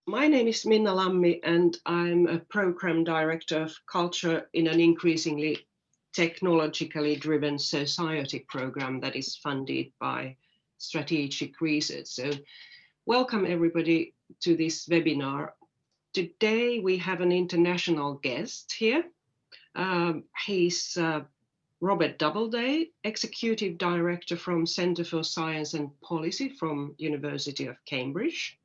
My name is Minna Lammi, and I'm a program director of culture in an increasingly technologically driven society program that is funded by strategic research. So welcome everybody to this webinar. Today we have an international guest here. He's Robert Doubleday, Executive Director from Centre for Science and Policy from University of Cambridge.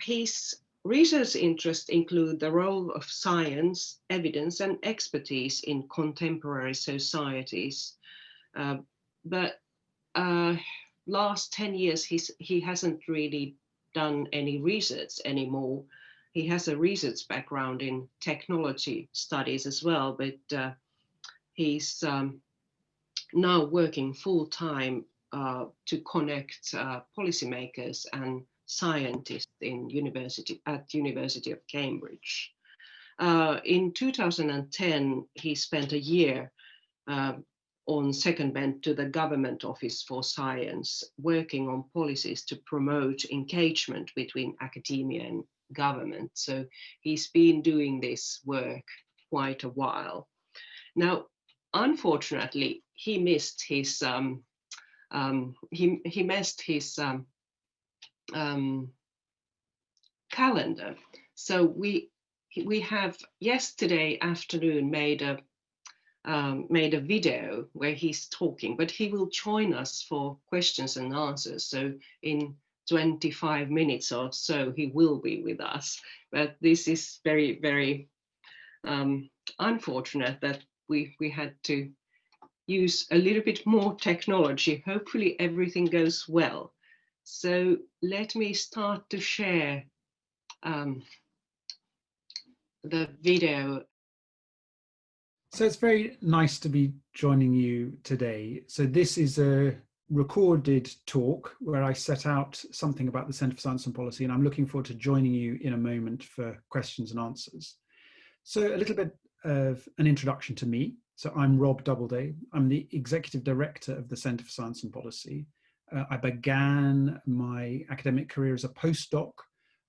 His research interests include the role of science, evidence, and expertise in contemporary societies. Uh, but last 10 years, he hasn't really done any research anymore. He has a research background in technology studies as well, but he's now working full time to connect policymakers and scientists at University of Cambridge. In 2010, he spent a year on secondment to the Government Office for Science, working on policies to promote engagement between academia and government. So he's been doing this work quite a while. Now, unfortunately, he missed his calendar. So we have yesterday afternoon made a video where he's talking, but he will join us for questions and answers. So in 25 minutes or so, he will be with us. But this is very, very unfortunate that we had to use a little bit more technology. Hopefully everything goes well. So let me start to share the video. So it's very nice to be joining you today. So this is a recorded talk where I set out something about the Centre for Science and Policy, and I'm looking forward to joining you in a moment for questions and answers. So a little bit of an introduction to me. So I'm Rob Doubleday. I'm the Executive Director of the Centre for Science and Policy. I began my academic career as a postdoc,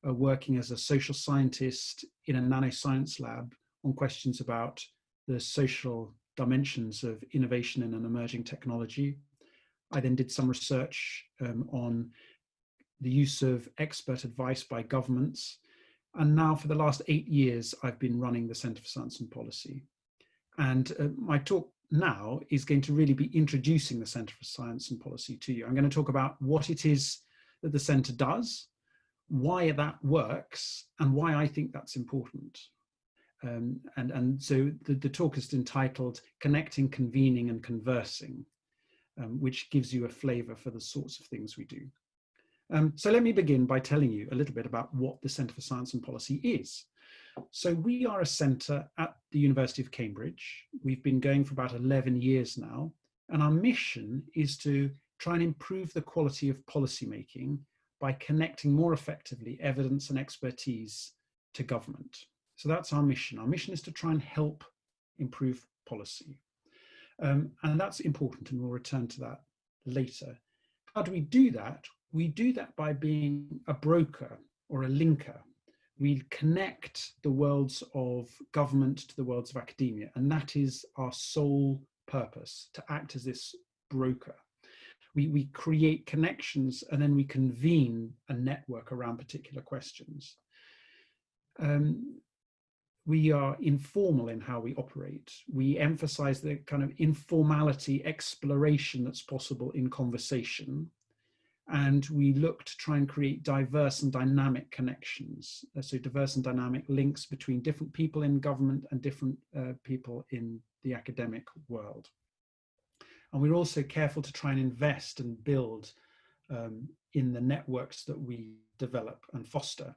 working as a social scientist in a nanoscience lab on questions about the social dimensions of innovation in an emerging technology. I then did some research on the use of expert advice by governments. And now for the last 8 years, I've been running the Centre for Science and Policy. And my talk now is going to really be introducing the Centre for Science and Policy to you. I'm going to talk about what it is that the Centre does, why that works, and why I think that's important. And so the talk is entitled Connecting, Convening and Conversing, which gives you a flavour for the sorts of things we do. So let me begin by telling you a little bit about what the Centre for Science and Policy is. So we are a centre at the University of Cambridge. We've been going for about 11 years now, and our mission is to try and improve the quality of policymaking by connecting more effectively evidence and expertise to government. So that's our mission. Our mission is to try and help improve policy. And that's important, and we'll return to that later. How do we do that? We do that by being a broker or a linker. We connect the worlds of government to the worlds of academia, and that is our sole purpose, to act as this broker. We create connections, and then we convene a network around particular questions. We are informal in how we operate. We emphasize the kind of informality, exploration that's possible in conversation. And we look to try and create diverse and dynamic connections. So diverse and dynamic links between different people in government and different people in the academic world. And we're also careful to try and invest and build in the networks that we develop and foster.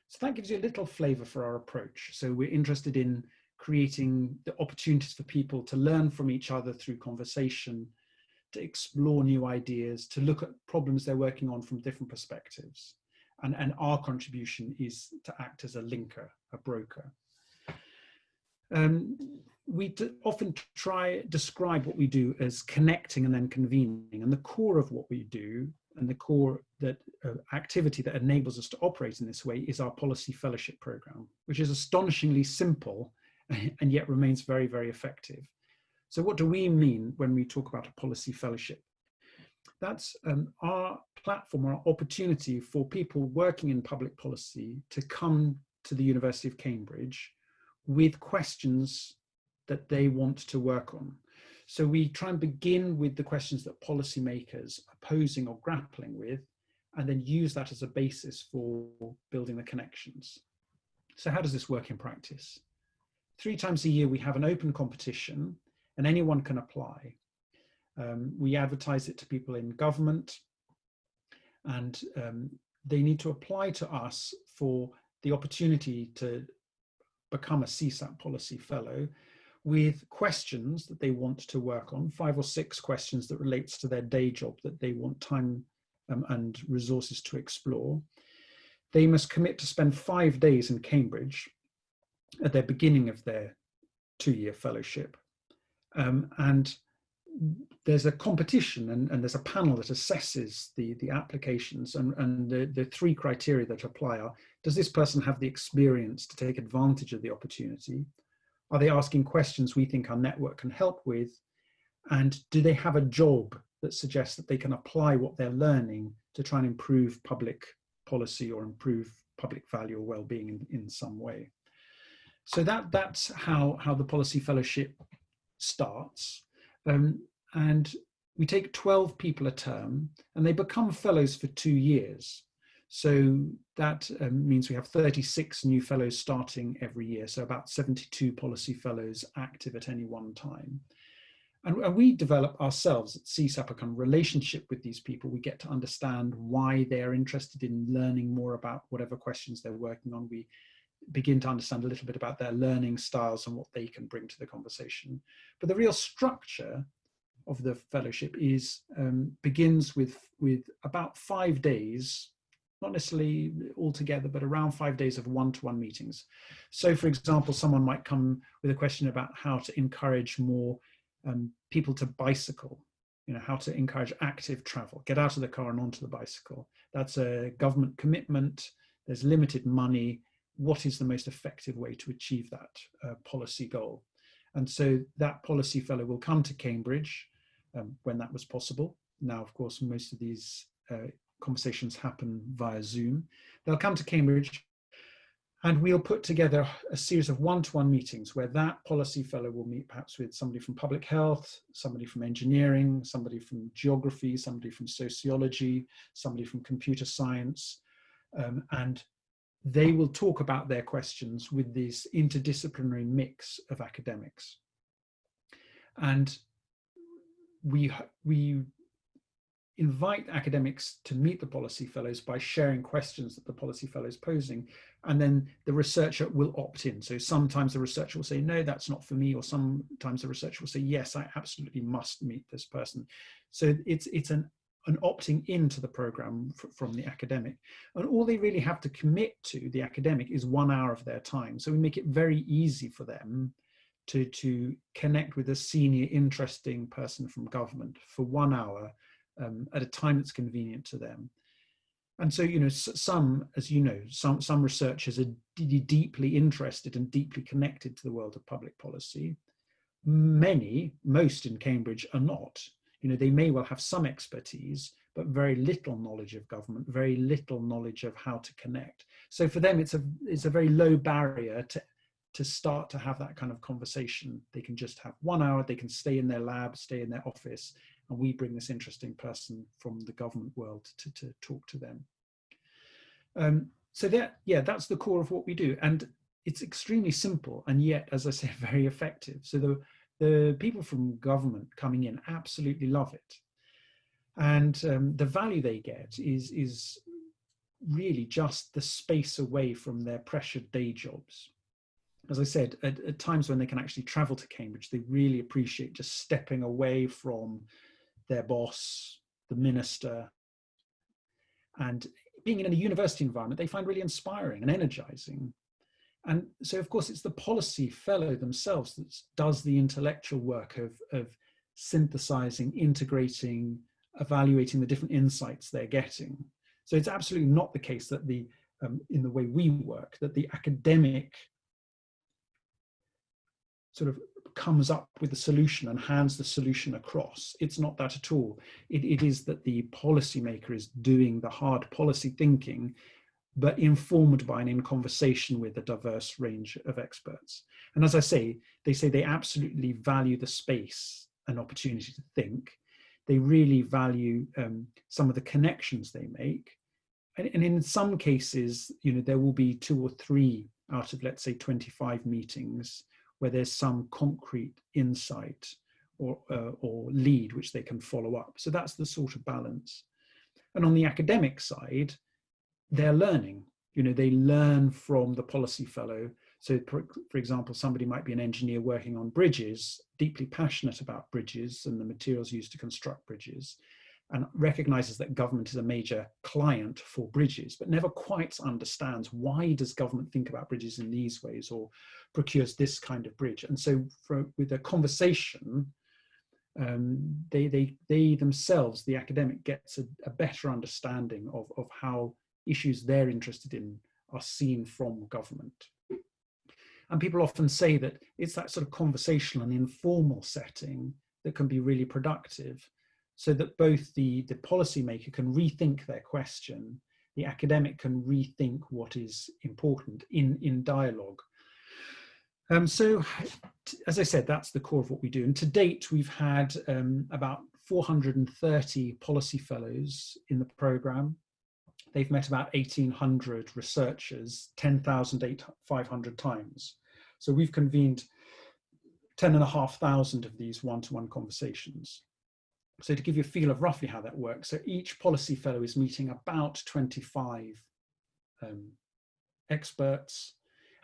So that gives you a little flavor for our approach. So we're interested in creating the opportunities for people to learn from each other through conversation, to explore new ideas, to look at problems they're working on from different perspectives. And our contribution is to act as a linker, a broker. We often describe what we do as connecting and then convening. And the core of what we do and the core activity that enables us to operate in this way is our policy fellowship program, which is astonishingly simple and yet remains very, very effective. So what do we mean when we talk about a policy fellowship? That's our platform, our opportunity for people working in public policy to come to the University of Cambridge with questions that they want to work on. So we try and begin with the questions that policymakers are posing or grappling with, and then use that as a basis for building the connections. So how does this work in practice? 3 times a year, we have an open competition and anyone can apply. We advertise it to people in government, and they need to apply to us for the opportunity to become a CSAP policy fellow with questions that they want to work on, 5 or 6 questions that relates to their day job that they want time and resources to explore. They must commit to spend 5 days in Cambridge at the beginning of their 2-year fellowship. And there's a competition and there's a panel that assesses the applications, and the 3 criteria that apply are: does this person have the experience to take advantage of the opportunity? Are they asking questions we think our network can help with? And do they have a job that suggests that they can apply what they're learning to try and improve public policy or improve public value or well-being in some way? So that's how the policy fellowship starts. And we take 12 people a term, and they become fellows for 2 years. So that means we have 36 new fellows starting every year, so about 72 policy fellows active at any one time. And we develop ourselves at CSAP a kind of relationship with these people. We get to understand why they're interested in learning more about whatever questions they're working on. We begin to understand a little bit about their learning styles and what they can bring to the conversation. But the real structure of the fellowship begins with about 5 days, not necessarily all together, but around 5 days of one-to-one meetings. So for example, someone might come with a question about how to encourage more people to bicycle, how to encourage active travel, get out of the car and onto the bicycle. That's a government commitment. There's limited money. What is the most effective way to achieve that policy goal? And so that policy fellow will come to Cambridge when that was possible. Now, of course, most of these conversations happen via Zoom. They'll come to Cambridge, and we'll put together a series of one-to-one meetings where that policy fellow will meet perhaps with somebody from public health, somebody from engineering, somebody from geography, somebody from sociology, somebody from computer science, and they will talk about their questions with this interdisciplinary mix of academics. And we invite academics to meet the policy fellows by sharing questions that the policy fellow is posing, and then the researcher will opt in. So sometimes the researcher will say, no, that's not for me, or sometimes the researcher will say, yes, I absolutely must meet this person. So it's an opting into the program from the academic. And all they really have to commit to, the academic, is 1 hour of their time. So we make it very easy for them to connect with a senior, interesting person from government for 1 hour at a time that's convenient to them. And so, some researchers are deeply interested and deeply connected to the world of public policy. Most in Cambridge are not. They may well have some expertise, but very little knowledge of government, very little knowledge of how to connect. So for them, it's a very low barrier to start to have that kind of conversation. They can just have 1 hour, they can stay in their lab, stay in their office, and we bring this interesting person from the government world to talk to them. So that's the core of what we do. And it's extremely simple, and yet, as I say, very effective. So the people from government coming in absolutely love it. And the value they get is really just the space away from their pressured day jobs. As I said, at times when they can actually travel to Cambridge, they really appreciate just stepping away from their boss, the minister, and being in a university environment they find really inspiring and energizing. And so, of course, it's the policy fellow themselves that does the intellectual work of synthesizing, integrating, evaluating the different insights they're getting. So it's absolutely not the case that in the way we work, that the academic sort of comes up with the solution and hands the solution across. It's not that at all. It is that the policymaker is doing the hard policy thinking, but informed by and in conversation with a diverse range of experts. And as I say, they absolutely value the space and opportunity to think. They really value some of the connections they make. And in some cases, there will be 2 or 3 out of, let's say, 25 meetings where there's some concrete insight or lead which they can follow up. So that's the sort of balance. And on the academic side, they're learning. They learn from the policy fellow. So for example, somebody might be an engineer working on bridges, deeply passionate about bridges and the materials used to construct bridges, and recognizes that government is a major client for bridges, but never quite understands why does government think about bridges in these ways or procures this kind of bridge. And so with a conversation, they themselves, the academic, gets a better understanding of how issues they're interested in are seen from government. And people often say that it's that sort of conversational and informal setting that can be really productive, so that both the policymaker can rethink their question, the academic can rethink what is important in dialogue. So, as I said, that's the core of what we do. And to date, we've had about 430 policy fellows in the programme. They've met about 1,800 researchers, 10,500 times. So we've convened 10,500 of these one-to-one conversations. So to give you a feel of roughly how that works, so each policy fellow is meeting about 25 experts,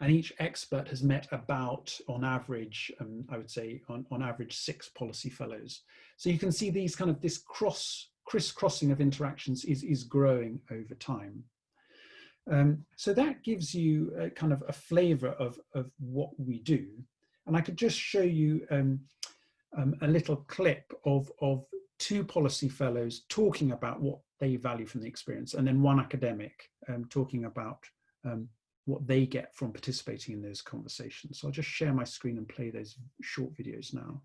and each expert has met about, on average, I would say, on average, 6 policy fellows. So you can see these kind of this crisscrossing of interactions is growing over time. So that gives you a kind of a flavour of what we do. And I could just show you a little clip of 2 policy fellows talking about what they value from the experience, and then 1 academic talking about what they get from participating in those conversations. So I'll just share my screen and play those short videos now.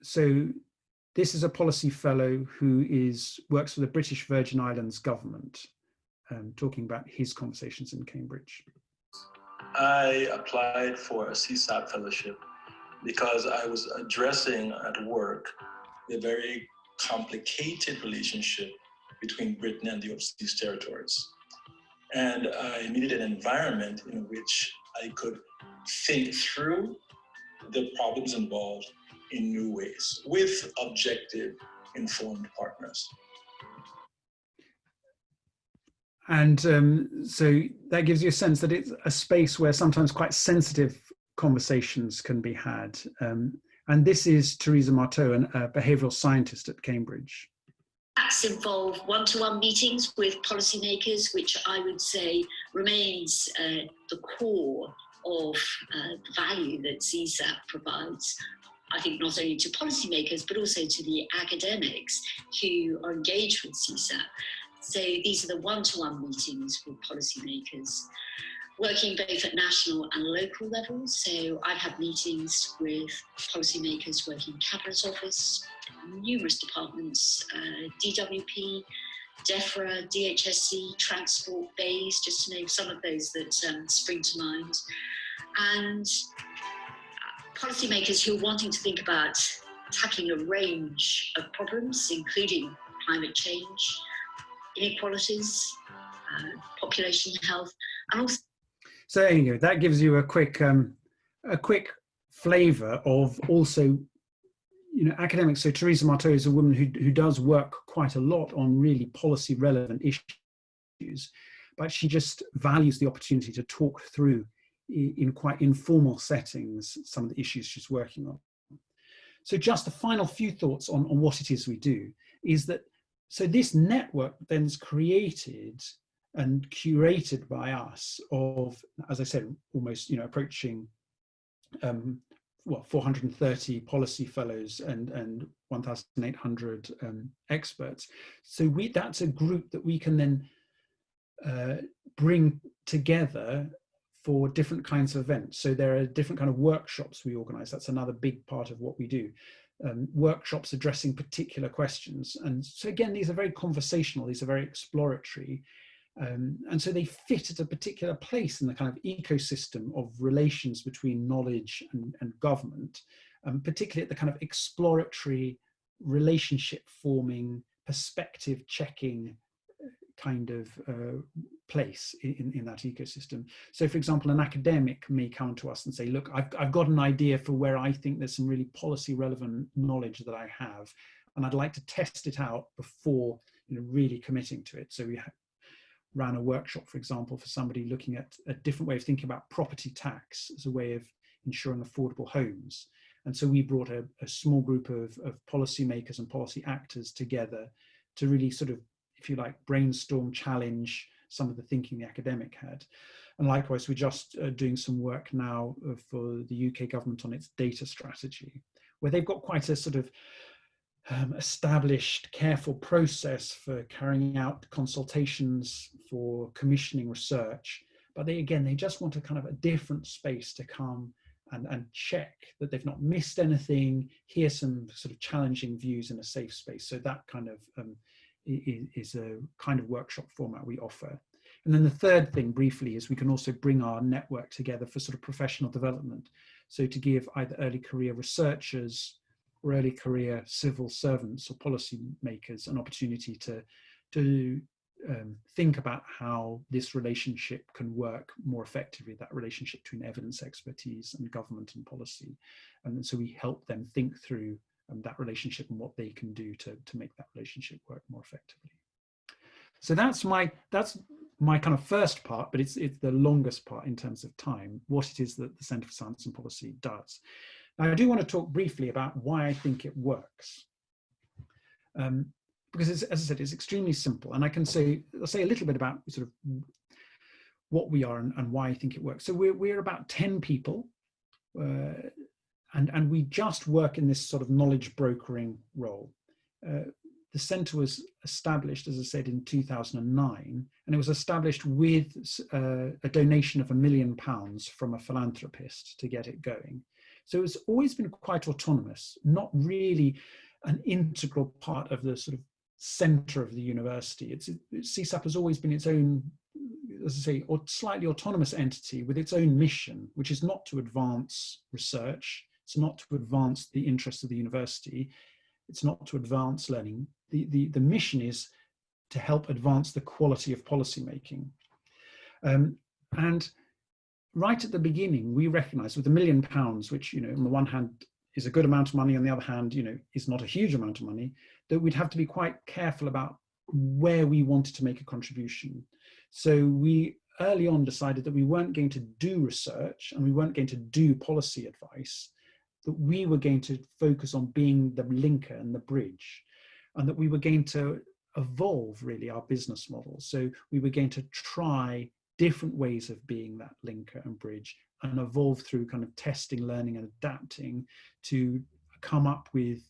So this is a policy fellow who works for the British Virgin Islands government, talking about his conversations in Cambridge. I applied for a CSAP fellowship because I was addressing at work the very complicated relationship between Britain and the overseas territories. And I needed an environment in which I could think through the problems involved in new ways with objective, informed partners. And so that gives you a sense that it's a space where sometimes quite sensitive conversations can be had. And this is Teresa Marteau, a behavioural scientist at Cambridge. That's involved one-to-one meetings with policymakers, which I would say remains the core of the value that CSAP provides. I think not only to policymakers, but also to the academics who are engaged with CSAP. So these are the one-to-one meetings with policymakers, working both at national and local levels. So I've had meetings with policymakers working in Cabinet Office, numerous departments, DWP, DEFRA, DHSC, Transport, BAYS, just to name some of those that spring to mind. And policymakers who are wanting to think about tackling a range of problems, including climate change, inequalities, population health, and also. So there you go. That gives you a quick flavour of also, academics. So Teresa Marteau is a woman who does work quite a lot on really policy relevant issues, but she just values the opportunity to talk through in quite informal settings some of the issues she's working on. So just a final few thoughts on what it is we do is that, so this network then is created and curated by us of, as I said, almost approaching 430 policy fellows and 1,800 experts. So that's a group that we can then bring together for different kinds of events. So there are different kind of workshops we organize. That's another big part of what we do. Workshops addressing particular questions. And so again, these are very conversational, these are very exploratory. And so they fit at a particular place in the kind of ecosystem of relations between knowledge and government, particularly at the kind of exploratory, relationship forming, perspective checking kind of place in that ecosystem. So for example, an academic may come to us and say, look, I've got an idea for where I think there's some really policy relevant knowledge that I have, and I'd like to test it out before really committing to it. So we ran a workshop, for example, for somebody looking at a different way of thinking about property tax as a way of ensuring affordable homes. And so we brought a small group of policymakers and policy actors together to really sort of, if you like, brainstorm, challenge some of the thinking the academic had. And likewise, we're just doing some work now for the UK government on its data strategy, where they've got quite a sort of established, careful process for carrying out consultations, for commissioning research. But they just want a kind of a different space to come and check that they've not missed anything, hear some sort of challenging views in a safe space. So that kind of is a kind of workshop format we offer. And then the third thing briefly is we can also bring our network together for sort of professional development. So to give either early career researchers or early career civil servants or policy makers an opportunity to think about how this relationship can work more effectively, that relationship between evidence expertise and government and policy. And so we help them think through that relationship and what they can do to make that relationship work more effectively. So that's my kind of first part, but it's the longest part in terms of time, what it is that the Centre for Science and Policy does. Now, I do want to talk briefly about why I think it works. Because as I said, it's extremely simple. And I'll say a little bit about sort of what we are and why I think it works. So we're about 10 people, and we just work in this sort of knowledge brokering role. The centre was established, as I said, in 2009, and it was established with a donation of £1 million from a philanthropist to get it going. So it's always been quite autonomous, not really an integral part of the sort of centre of the university. CSAP has always been its own, as I say, or slightly autonomous entity with its own mission, which is not to advance research, it's not to advance the interests of the university, it's not to advance learning. The mission is to help advance the quality of policy making. And right at the beginning, we recognised with £1 million, which, on the one hand is a good amount of money, on the other hand, is not a huge amount of money, that we'd have to be quite careful about where we wanted to make a contribution. So we early on decided that we weren't going to do research and we weren't going to do policy advice, that we were going to focus on being the linker and the bridge, and that we were going to evolve really our business model. So we were going to try different ways of being that linker and bridge and evolve through kind of testing, learning and adapting to come up with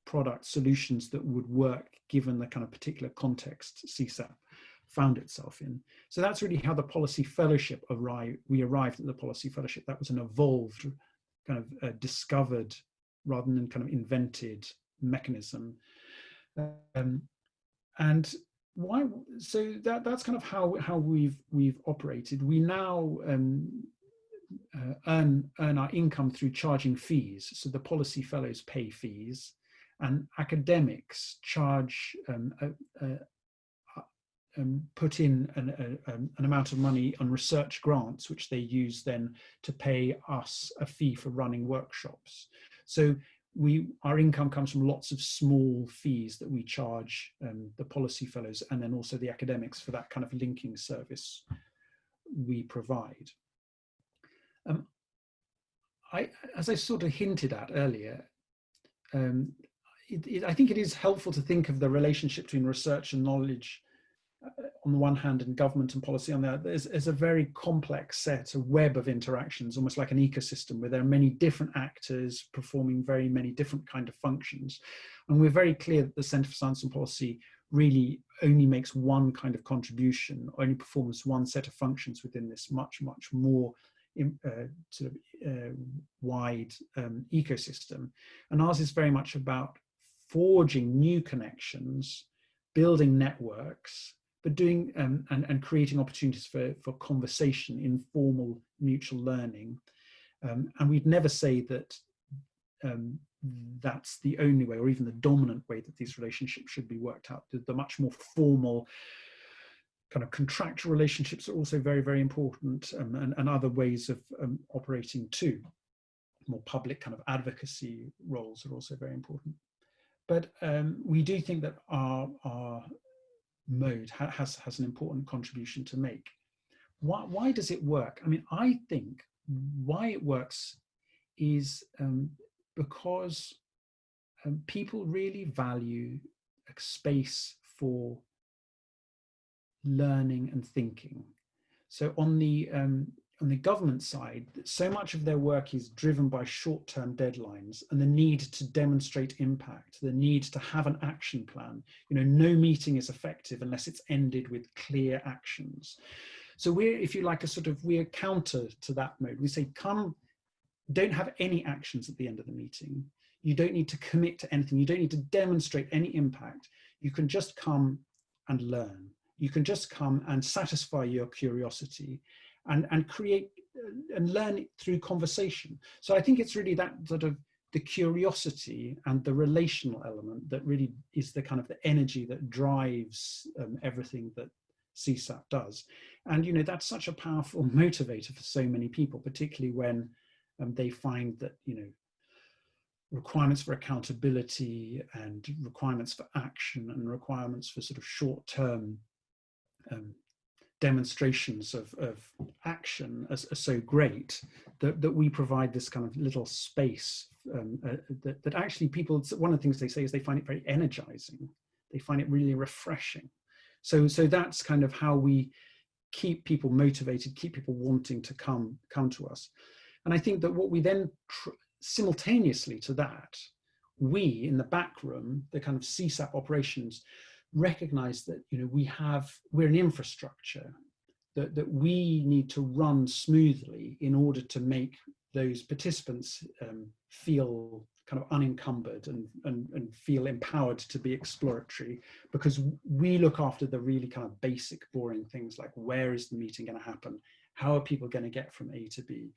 product solutions that would work given the kind of particular context CSAP found itself in. So that's really how the policy fellowship we arrived at the policy fellowship. That was an evolved kind of discovered rather than kind of invented mechanism. And why? So that's kind of how we've operated. We now earn our income through charging fees. So the policy fellows pay fees, and academics charge put in an amount of money on research grants, which they use then to pay us a fee for running workshops. So our income comes from lots of small fees that we charge the policy fellows and then also the academics for that kind of linking service we provide. As I sort of hinted at earlier, I think it is helpful to think of the relationship between research and knowledge on the one hand and government and policy on the other, there's a very complex set, a web of interactions, almost like an ecosystem where there are many different actors performing very many different kind of functions. And we're very clear that the Centre for Science and Policy really only makes one kind of contribution, only performs one set of functions within this much more wide ecosystem. And ours is very much about forging new connections, building networks, but doing and creating opportunities for conversation, informal mutual learning. And we'd never say that that's the only way or even the dominant way that these relationships should be worked out. The much more formal kind of contractual relationships are also very, very important, and other ways of operating too. More public kind of advocacy roles are also very important. But we do think that our mode has an important contribution to make. Why does it work? I mean, I think why it works is because people really value a space for learning and thinking. So on the government side, so much of their work is driven by short-term deadlines and the need to demonstrate impact, the need to have an action plan. You know, no meeting is effective unless it's ended with clear actions. So we're, if you like, we're counter to that mode. We say, come, don't have any actions at the end of the meeting. You don't need to commit to anything. You don't need to demonstrate any impact. You can just come and learn. You can just come and satisfy your curiosity and create and learn it through conversation. So I think it's really that sort of the curiosity and the relational element that really is the kind of the energy that drives everything that CSAP does. And, you know, that's such a powerful motivator for so many people, particularly when they find that, you know, requirements for accountability and requirements for action and requirements for sort of short-term demonstrations of action are so great that we provide this kind of little space that actually people, one of the things they say is they find it very energizing. They find it really refreshing. So that's kind of how we keep people motivated, keep people wanting to come to us. And I think that what we then, simultaneously to that, we in the back room, the kind of CSAP operations, recognize that, you know, we're an infrastructure that we need to run smoothly in order to make those participants feel kind of unencumbered and feel empowered to be exploratory, because we look after the really kind of basic boring things like where is the meeting going to happen, how are people going to get from A to B,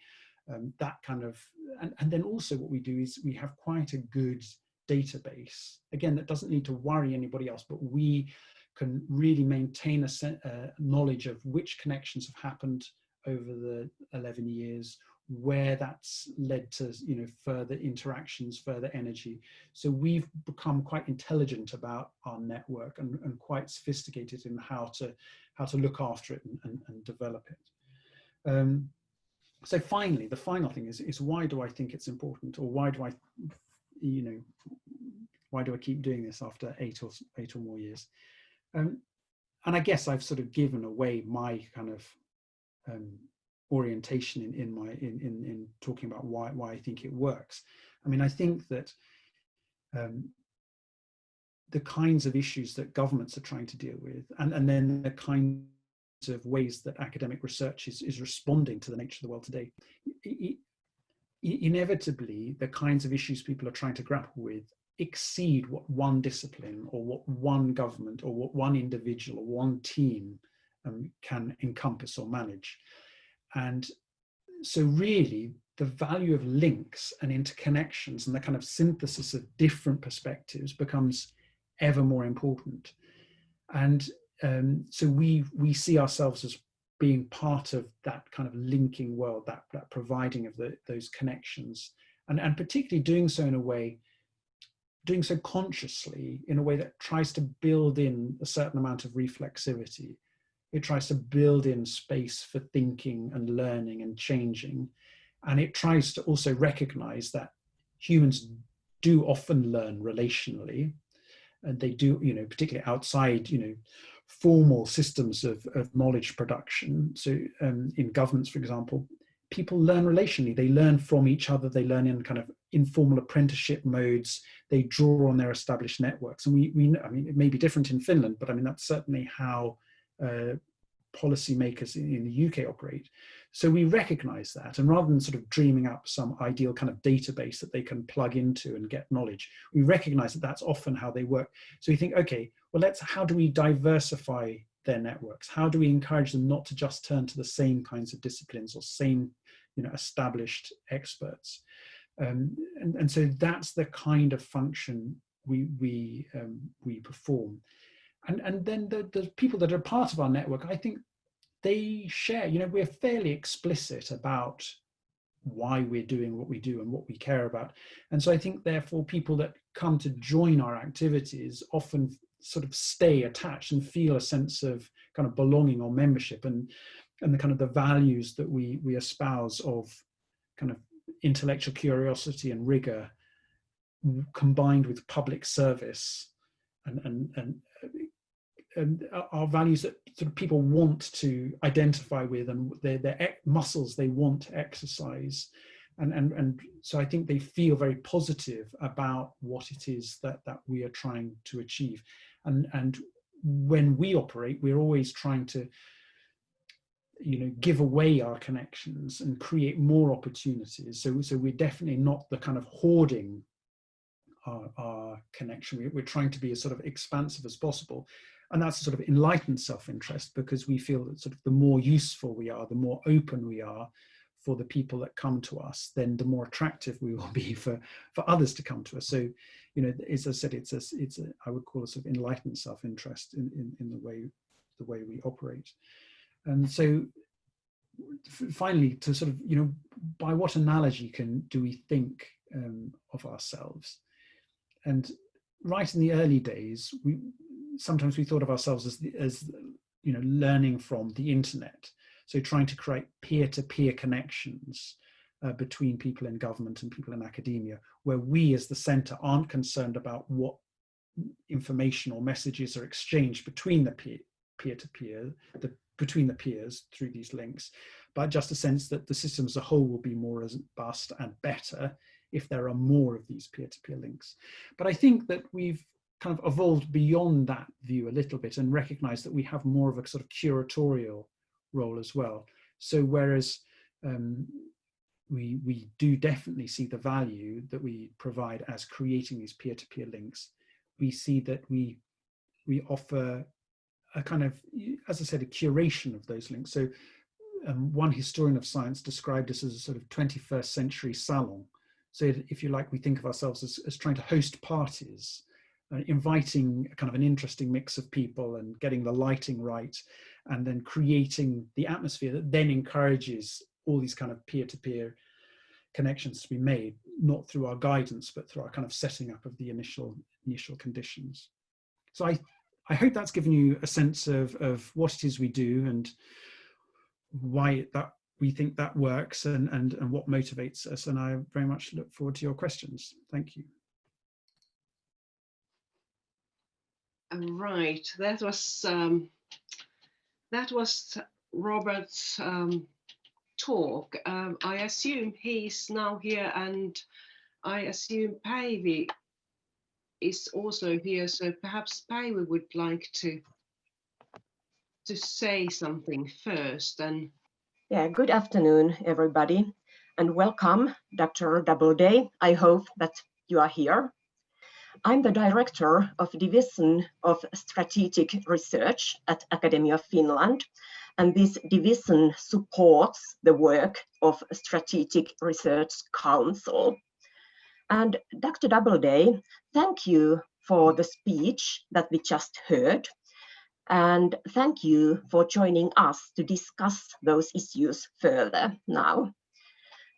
that kind of, and then also what we do is we have quite a good database, again, that doesn't need to worry anybody else, but we can really maintain a knowledge of which connections have happened over the 11 years, where that's led to, you know, further interactions, further energy. So we've become quite intelligent about our network and quite sophisticated in how to look after it and develop it. So finally, the final thing is why do I think it's important, or why do I, you know, why do I keep doing this after eight or more years? And I guess I've sort of given away my kind of orientation in talking about why I think it works. I mean, I think that the kinds of issues that governments are trying to deal with, and then the kinds of ways that academic research is responding to the nature of the world today, inevitably the kinds of issues people are trying to grapple with exceed what one discipline or what one government or what one individual or one team can encompass or manage. And so really the value of links and interconnections and the kind of synthesis of different perspectives becomes ever more important. And so we see ourselves as being part of that kind of linking world, that providing of those connections, and particularly doing so in a way, doing so consciously, in a way that tries to build in a certain amount of reflexivity. It tries to build in space for thinking and learning and changing. And it tries to also recognize that humans do often learn relationally. And they do, you know, particularly outside, you know, formal systems of knowledge production. So in governments, for example, people learn relationally. They learn from each other. They learn in kind of informal apprenticeship modes. They draw on their established networks. And we I mean, it may be different in Finland, but I mean, that's certainly how policymakers in the UK operate. So we recognize that, and rather than sort of dreaming up some ideal kind of database that they can plug into and get knowledge, we recognize that that's often how they work. So we think, okay, well, how do we diversify their networks? How do we encourage them not to just turn to the same kinds of disciplines or same, established experts? And so that's the kind of function we perform. And then the people that are part of our network, I think they share, we're fairly explicit about why we're doing what we do and what we care about. And so I think therefore people that come to join our activities often sort of stay attached and feel a sense of kind of belonging or membership, and the kind of the values that we espouse of kind of intellectual curiosity and rigor combined with public service and are values that sort of people want to identify with, and their muscles they want to exercise, and so I think they feel very positive about what it is that we are trying to achieve, and when we operate, we're always trying to give away our connections and create more opportunities. So we're definitely not the kind of hoarding our connection. We're trying to be as sort of expansive as possible. And that's a sort of enlightened self-interest, because we feel that sort of the more useful we are, the more open we are for the people that come to us, then the more attractive we will be for others to come to us. So, as I said, I would call it sort of enlightened self-interest in the way we operate. And so finally, to sort of, by what analogy do we think of ourselves? And right in the early days, sometimes we thought of ourselves as learning from the internet. So trying to create peer-to-peer connections between people in government and people in academia, where we as the centre aren't concerned about what information or messages are exchanged between the peer-to-peer, between the peers through these links, but just a sense that the system as a whole will be more robust and better if there are more of these peer-to-peer links. But I think that we've kind of evolved beyond that view a little bit and recognize that we have more of a sort of curatorial role as well. So whereas we do definitely see the value that we provide as creating these peer-to-peer links, we see that we offer a kind of, as I said, a curation of those links. So one historian of science described us as a sort of 21st century salon. So if you like, we think of ourselves as trying to host parties, inviting kind of an interesting mix of people and getting the lighting right, and then creating the atmosphere that then encourages all these kind of peer-to-peer connections to be made, not through our guidance, but through our kind of setting up of the initial conditions. So I hope that's given you a sense of what it is we do and why that we think that works and what motivates us. And I very much look forward to your questions. Thank you. Right, that was Robert's talk. I assume he's now here, and I assume Päivi is also here. So perhaps Päivi would like to say something first. And yeah, good afternoon, everybody, and welcome, Dr. Doubleday. I hope that you are here. I'm the director of Division of Strategic Research at Academy of Finland, and this division supports the work of Strategic Research Council. And Dr. Doubleday, thank you for the speech that we just heard, and thank you for joining us to discuss those issues further now.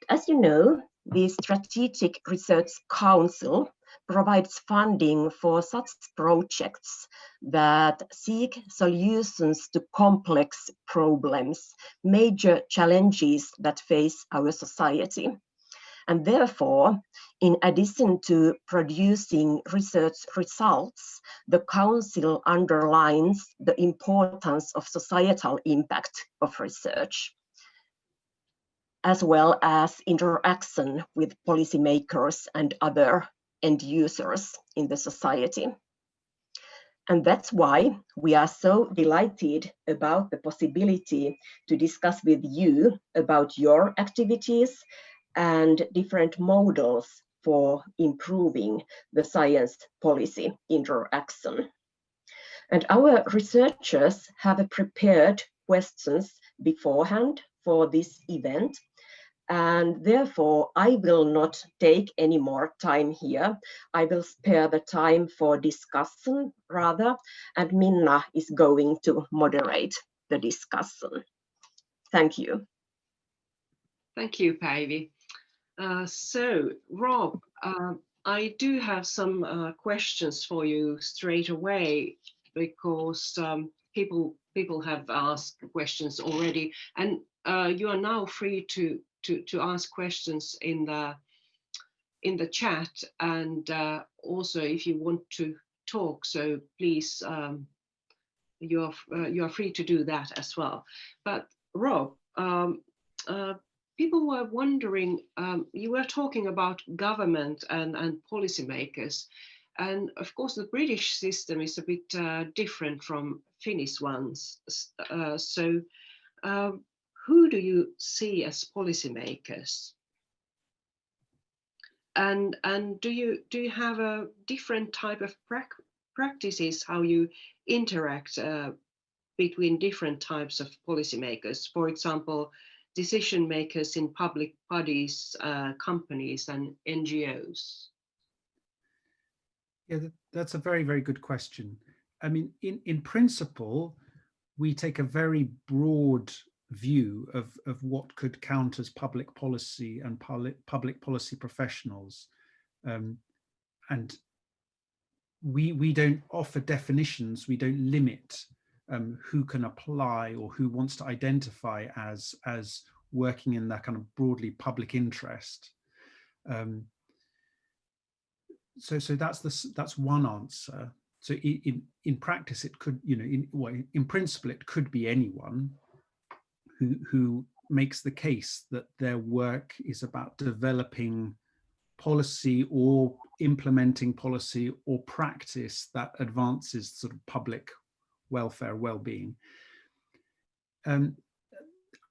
As you know, the Strategic Research Council provides funding for such projects that seek solutions to complex problems, major challenges that face our society. And therefore, in addition to producing research results, the Council underlines the importance of societal impact of research, as well as interaction with policymakers and other end users in the society. And that's why we are so delighted about the possibility to discuss with you about your activities and different models for improving the science policy interaction. And our researchers have prepared questions beforehand for this event. And therefore, I will not take any more time here. I will spare the time for discussion rather, and Minna is going to moderate the discussion. Thank you. Thank you, Päivi. So, Rob, I do have some questions for you straight away, because people have asked questions already, and you are now free to ask questions in the chat, and also if you want to talk, so please, you are free to do that as well. But Rob, people were wondering, you were talking about government and policymakers, and of course the British system is a bit different from Finnish ones. So who do you see as policymakers? And do you have a different type of practices how you interact between different types of policymakers? For example, decision makers in public bodies, companies, and NGOs. Yeah, that's a very, very good question. I mean, in principle, we take a very broad view of what could count as public policy and public policy professionals. And we don't offer definitions, we don't limit who can apply or who wants to identify as working in that kind of broadly public interest. So that's one answer. So in practice, it could, in principle, it could be anyone who makes the case that their work is about developing policy or implementing policy or practice that advances sort of public welfare, well-being.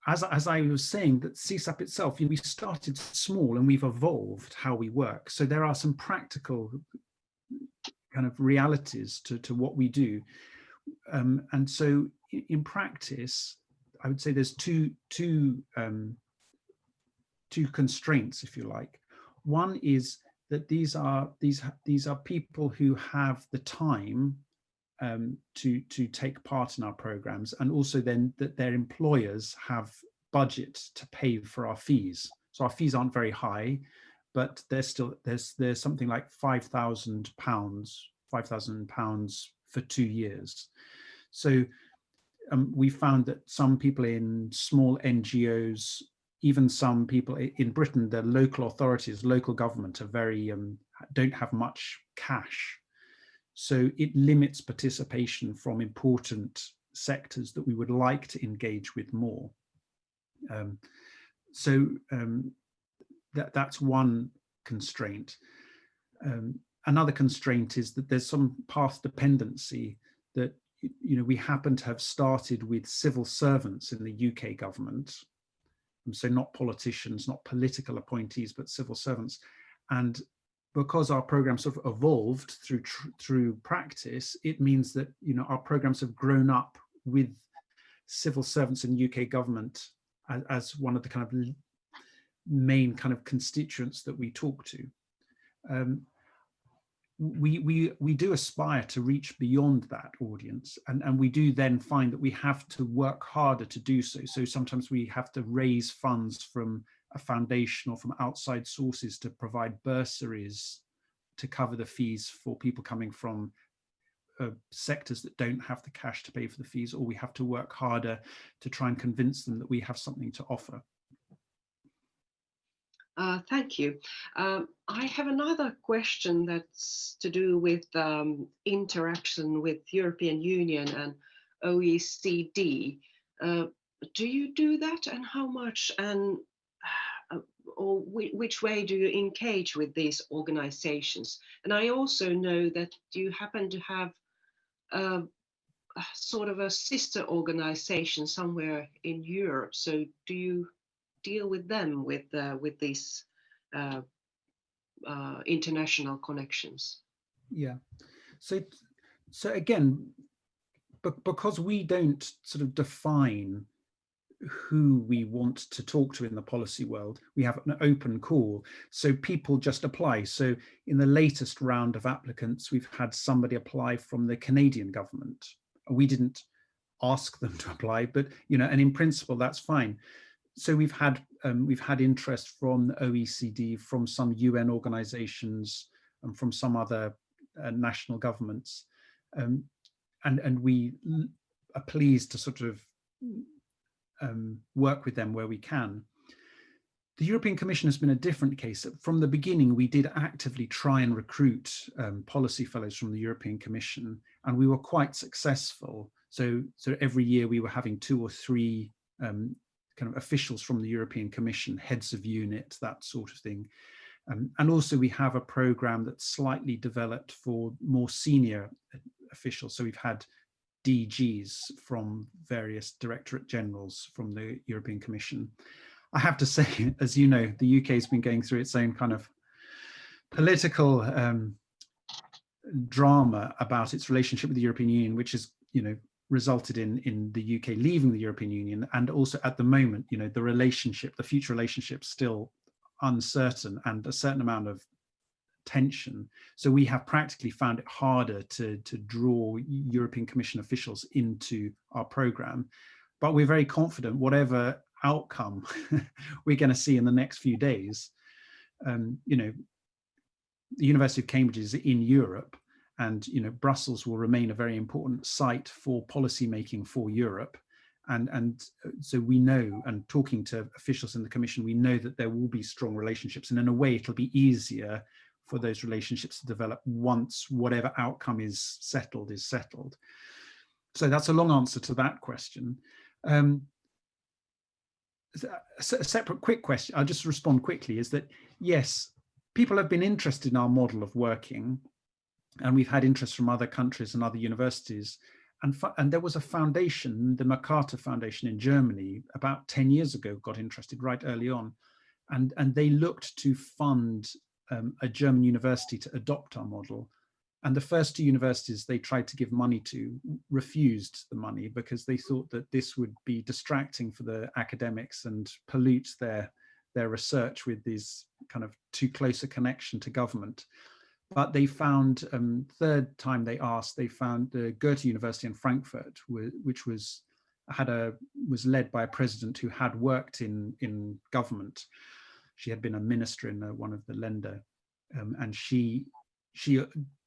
As I was saying, that CSAP itself, we started small and we've evolved how we work. So there are some practical kind of realities to what we do. And so in practice, I would say there's two constraints, if you like. One is that these are people who have the time to take part in our programs, and also then that their employers have budget to pay for our fees. So our fees aren't very high, but there's something like £5,000 for 2 years. So we found that some people in small NGOs, even some people in Britain, the local authorities, local government are very don't have much cash. So it limits participation from important sectors that we would like to engage with more. That's one constraint. Another constraint is that there's some path dependency, that we happen to have started with civil servants in the UK government. So not politicians, not political appointees, but civil servants. And because our programs sort of evolved through practice, it means that our programs have grown up with civil servants in UK government as one of the kind of main kind of constituents that we talk to. We do aspire to reach beyond that audience, and we do then find that we have to work harder to do so. So sometimes we have to raise funds from a foundation or from outside sources to provide bursaries to cover the fees for people coming from sectors that don't have the cash to pay for the fees, or we have to work harder to try and convince them that we have something to offer. Thank you. I have another question that's to do with interaction with European Union and OECD. Do you do that, and how much, and or which way do you engage with these organizations? And I also know that you happen to have a sort of a sister organization somewhere in Europe. So do you deal with them with these international connections? Yeah. So again, because we don't sort of define who we want to talk to in the policy world, we have an open call, so people just apply. So in the latest round of applicants, we've had somebody apply from the Canadian government. We didn't ask them to apply, but and in principle that's fine. So we've had interest from the OECD, from some UN organizations, and from some other national governments, and we are pleased to sort of work with them where we can. The European Commission has been a different case. From the beginning, we did actively try and recruit policy fellows from the European Commission, and we were quite successful. So every year we were having 2 or 3 kind of officials from the European Commission, heads of unit, that sort of thing. And also we have a program that's slightly developed for more senior officials. So we've had DGs from various Directorate Generals from the European Commission. I have to say, as you know, the UK has been going through its own kind of political drama about its relationship with the European Union, which has, resulted in the UK leaving the European Union. And also at the moment, the future relationship still uncertain and a certain amount of tension. So we have practically found it harder to draw European Commission officials into our program. But we're very confident whatever outcome we're going to see in the next few days, the University of Cambridge is in Europe, and Brussels will remain a very important site for policy making for Europe. And so we know, and talking to officials in the Commission, we know that there will be strong relationships, and in a way it'll be easier for those relationships to develop once whatever outcome is settled. So that's a long answer to that question. A separate quick question, I'll just respond quickly, is that yes, people have been interested in our model of working, and we've had interest from other countries and other universities. And there was a foundation, the MacArthur Foundation in Germany, about 10 years ago, got interested right early on. And they looked to fund a German university to adopt our model. And the first 2 universities they tried to give money to refused the money because they thought that this would be distracting for the academics and pollute their research with these kind of too close a connection to government. But they found, third time they asked, they found the Goethe University in Frankfurt, which was led by a president who had worked in government. She had been a minister in one of the Länder, and she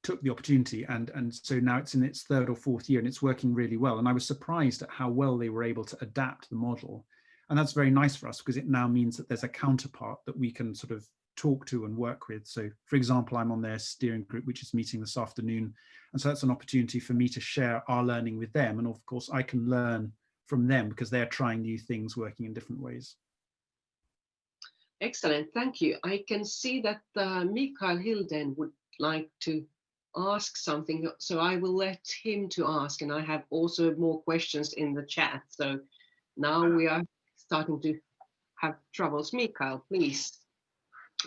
took the opportunity, and so now it's in its 3rd or 4th year, and it's working really well. And I was surprised at how well they were able to adapt the model, and that's very nice for us because it now means that there's a counterpart that we can sort of talk to and work with. So for example, I'm on their steering group, which is meeting this afternoon. And so that's an opportunity for me to share our learning with them. And of course, I can learn from them because they're trying new things, working in different ways. Excellent, thank you. I can see that Mikael Hilden would like to ask something, so I will let him to ask. And I have also more questions in the chat. So now we are starting to have troubles. Mikael, please.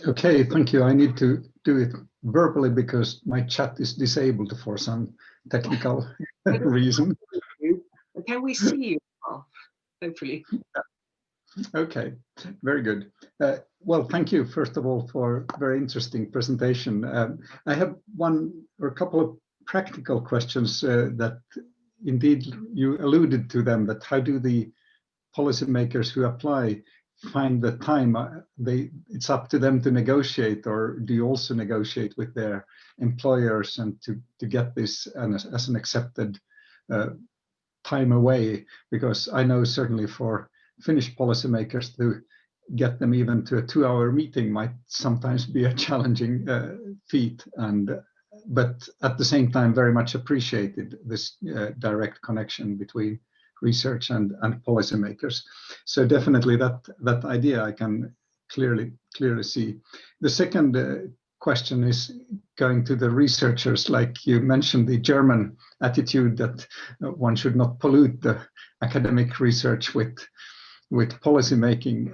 Okay, thank you. I need to do it verbally because my chat is disabled for some technical reason. Can we see you? Oh, hopefully. Okay, very good. Well, thank you, first of all, for a very interesting presentation. I have one or a couple of practical questions that indeed you alluded to them, but how do the policymakers who apply find the time? It's up to them to negotiate, or do you also negotiate with their employers and to get this as an accepted time away? Because I know certainly for Finnish policymakers, get them even to a 2-hour meeting might sometimes be a challenging feat, but at the same time very much appreciated, this direct connection between research and policymakers. So definitely that idea I can clearly see. The second question is going to the researchers. Like you mentioned, the German attitude that one should not pollute the academic research with policy making,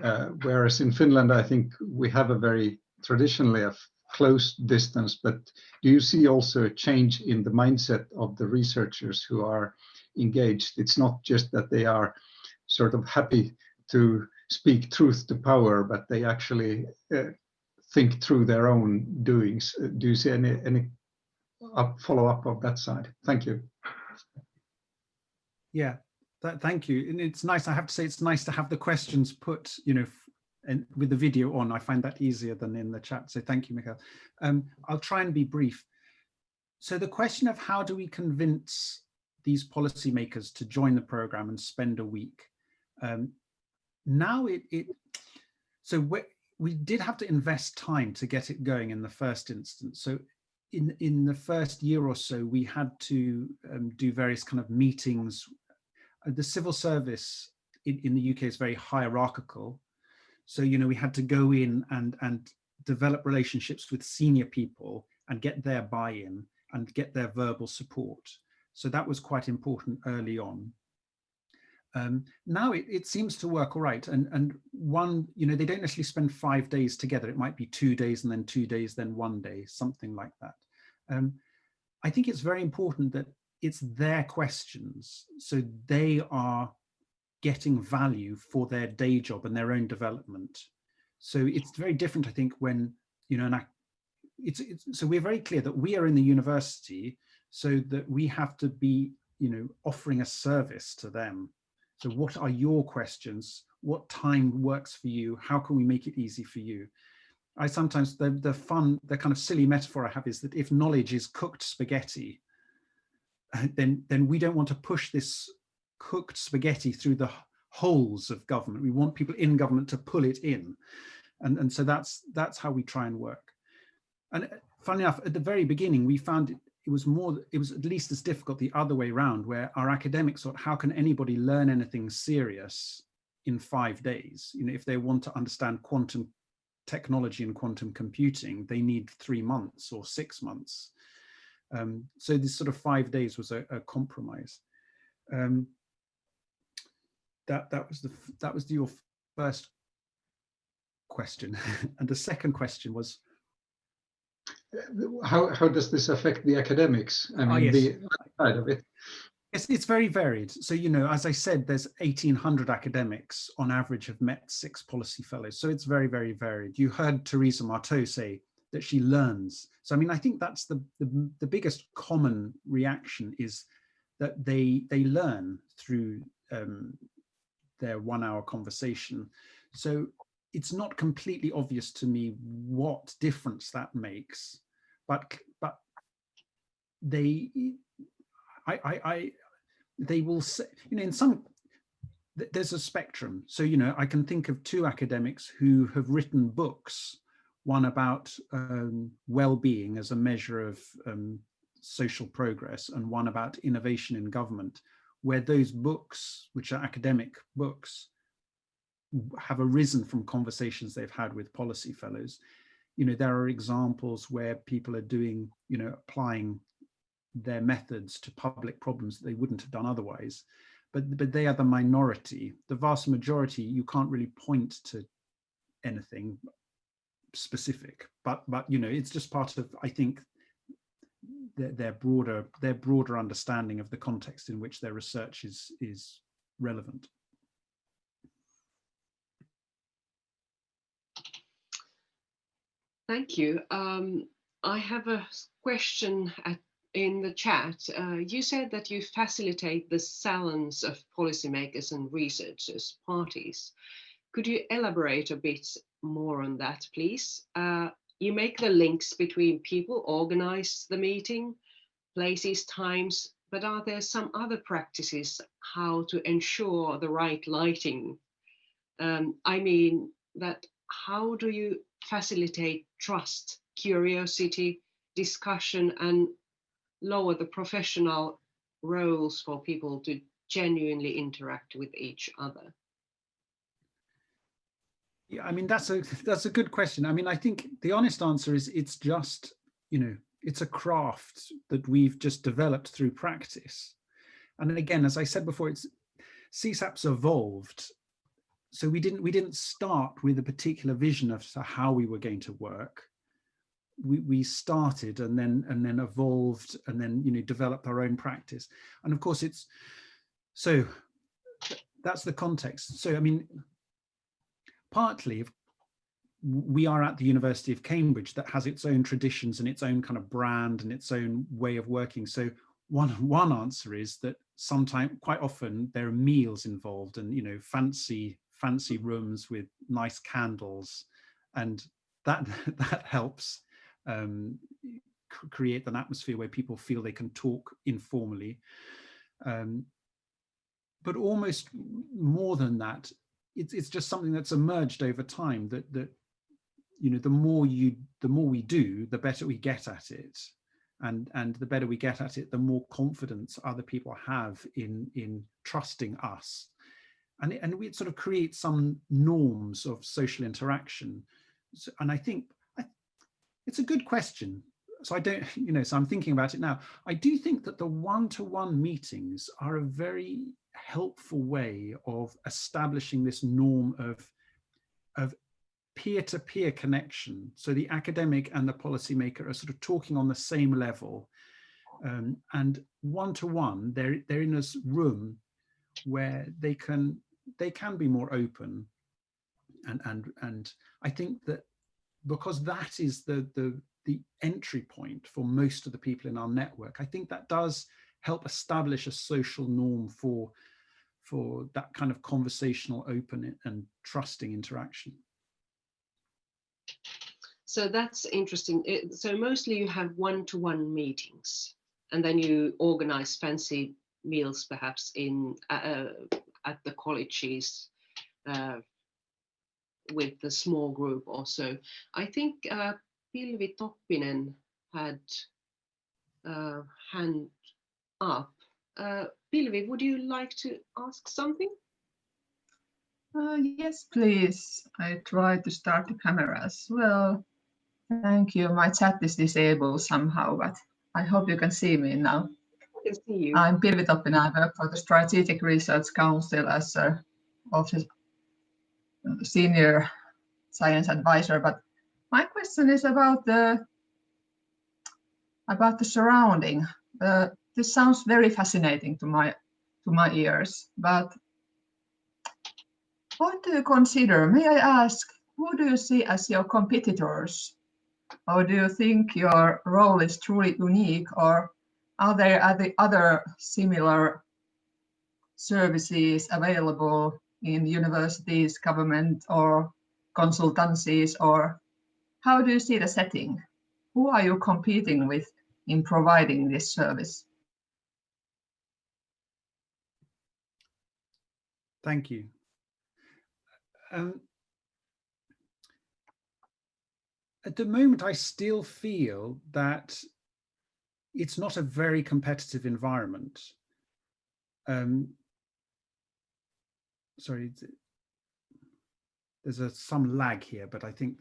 whereas in Finland I think we have a very traditionally a close distance. But do you see also a change in the mindset of the researchers who are engaged? It's not just that they are sort of happy to speak truth to power, but they actually think through their own doings. Do you see any follow-up of that side? Thank you. Yeah, thank you. And it's nice, I have to say, it's nice to have the questions put, and with the video on. I find that easier than in the chat. So thank you, Mikael. I'll try and be brief. So the question of how do we convince these policymakers to join the program and spend a week? Now we did have to invest time to get it going in the first instance. So in the first year or so, we had to do various kind of meetings. The civil service in the UK is very hierarchical. So, we had to go in and develop relationships with senior people and get their buy-in and get their verbal support. So that was quite important early on. Now it seems to work all right. And one, they don't necessarily spend 5 days together. It might be 2 days and then 2 days, then 1 day, something like that. I think it's very important that it's their questions. So they are getting value for their day job and their own development. So it's very different, I think, when, so we're very clear that we are in the university, so that we have to be, offering a service to them. So what are your questions? What time works for you? How can we make it easy for you? I sometimes, the kind of silly metaphor I have is that if knowledge is cooked spaghetti, then we don't want to push this cooked spaghetti through the holes of government. We want people in government to pull it in. And so that's how we try and work. And funnily enough, at the very beginning, we found it was at least as difficult the other way around, where our academics thought, how can anybody learn anything serious in 5 days? If they want to understand quantum technology and quantum computing, they need 3 months or 6 months. So this sort of 5 days was a compromise. That was your first question. And the second question was, how does this affect the academics? I mean, yes. The side of it. Yes, it's very varied. So, as I said, there's 1,800 academics on average have met 6 policy fellows. So it's very, very varied. You heard Teresa Marteau say that she learns. So, I mean, I think that's the biggest common reaction, is that they learn through their 1-hour conversation. So it's not completely obvious to me what difference that makes, but they will say, in some, there's a spectrum. So, I can think of 2 academics who have written books, one about well-being as a measure of social progress, and one about innovation in government, where those books, which are academic books, have arisen from conversations they've had with policy fellows. There are examples where people are doing, applying their methods to public problems that they wouldn't have done otherwise, but they are the minority. The vast majority, you can't really point to anything specific, but it's just part of, I think, their broader understanding of the context in which their research is relevant. Thank you. I have a question in the chat. You said that you facilitate the salons of policymakers and researchers parties. Could you elaborate a bit more on that, please? You make the links between people, organize the meeting, places, times, but are there some other practices how to ensure the right lighting? I mean, that how do you facilitate trust, curiosity, discussion, and lower the professional roles for people to genuinely interact with each other? Yeah, I mean, that's a good question. I mean, I think the honest answer is it's just, you know, it's a craft that we've just developed through practice. And again, as I said before, CSAP's evolved. So we didn't start with a particular vision of how we were going to work. We started and then evolved and then, you know, developed our own practice. And of course so that's the context. So I mean, partly we are at the University of Cambridge that has its own traditions and its own kind of brand and its own way of working. So one answer is that sometimes, quite often, there are meals involved and, you know, fancy rooms with nice candles, and that helps create an atmosphere where people feel they can talk informally. But almost more than that, it's just something that's emerged over time that you know, the more we do, the better we get at it, and the better we get at it, the more confidence other people have in trusting us, and we sort of create some norms of social interaction. So, and I think it's a good question. So I don't, you know, so I'm thinking about it now. I do think that the one-to-one meetings are a very helpful way of establishing this norm of peer-to-peer connection. So the academic and the policymaker are sort of talking on the same level, and one-to-one, they're in this room where they can be more open, and I think that because that is the entry point for most of the people in our network, I think that does help establish a social norm for that kind of conversational, open and trusting interaction. So that's interesting. So mostly you have one-to-one meetings, and then you organize fancy meals perhaps at the colleges with the small group also. I think Pilvi Toppinen had hand up. Pilvi, would you like to ask something? Yes, please. I try to start the camera as well. Thank you. My chat is disabled somehow, but I hope you can see me now. I can see you. I'm Pilvi Toppinen. I work for the Strategic Research Council as a senior science advisor. But my question is about the surrounding. This sounds very fascinating to my ears, but what do you consider? May I ask, who do you see as your competitors? Or do you think your role is truly unique, or are there other similar services available in universities, government, or consultancies, or how do you see the setting? Who are you competing with in providing this service? Thank you. At the moment, I still feel that it's not a very competitive environment. Sorry, there's some lag here, but I think,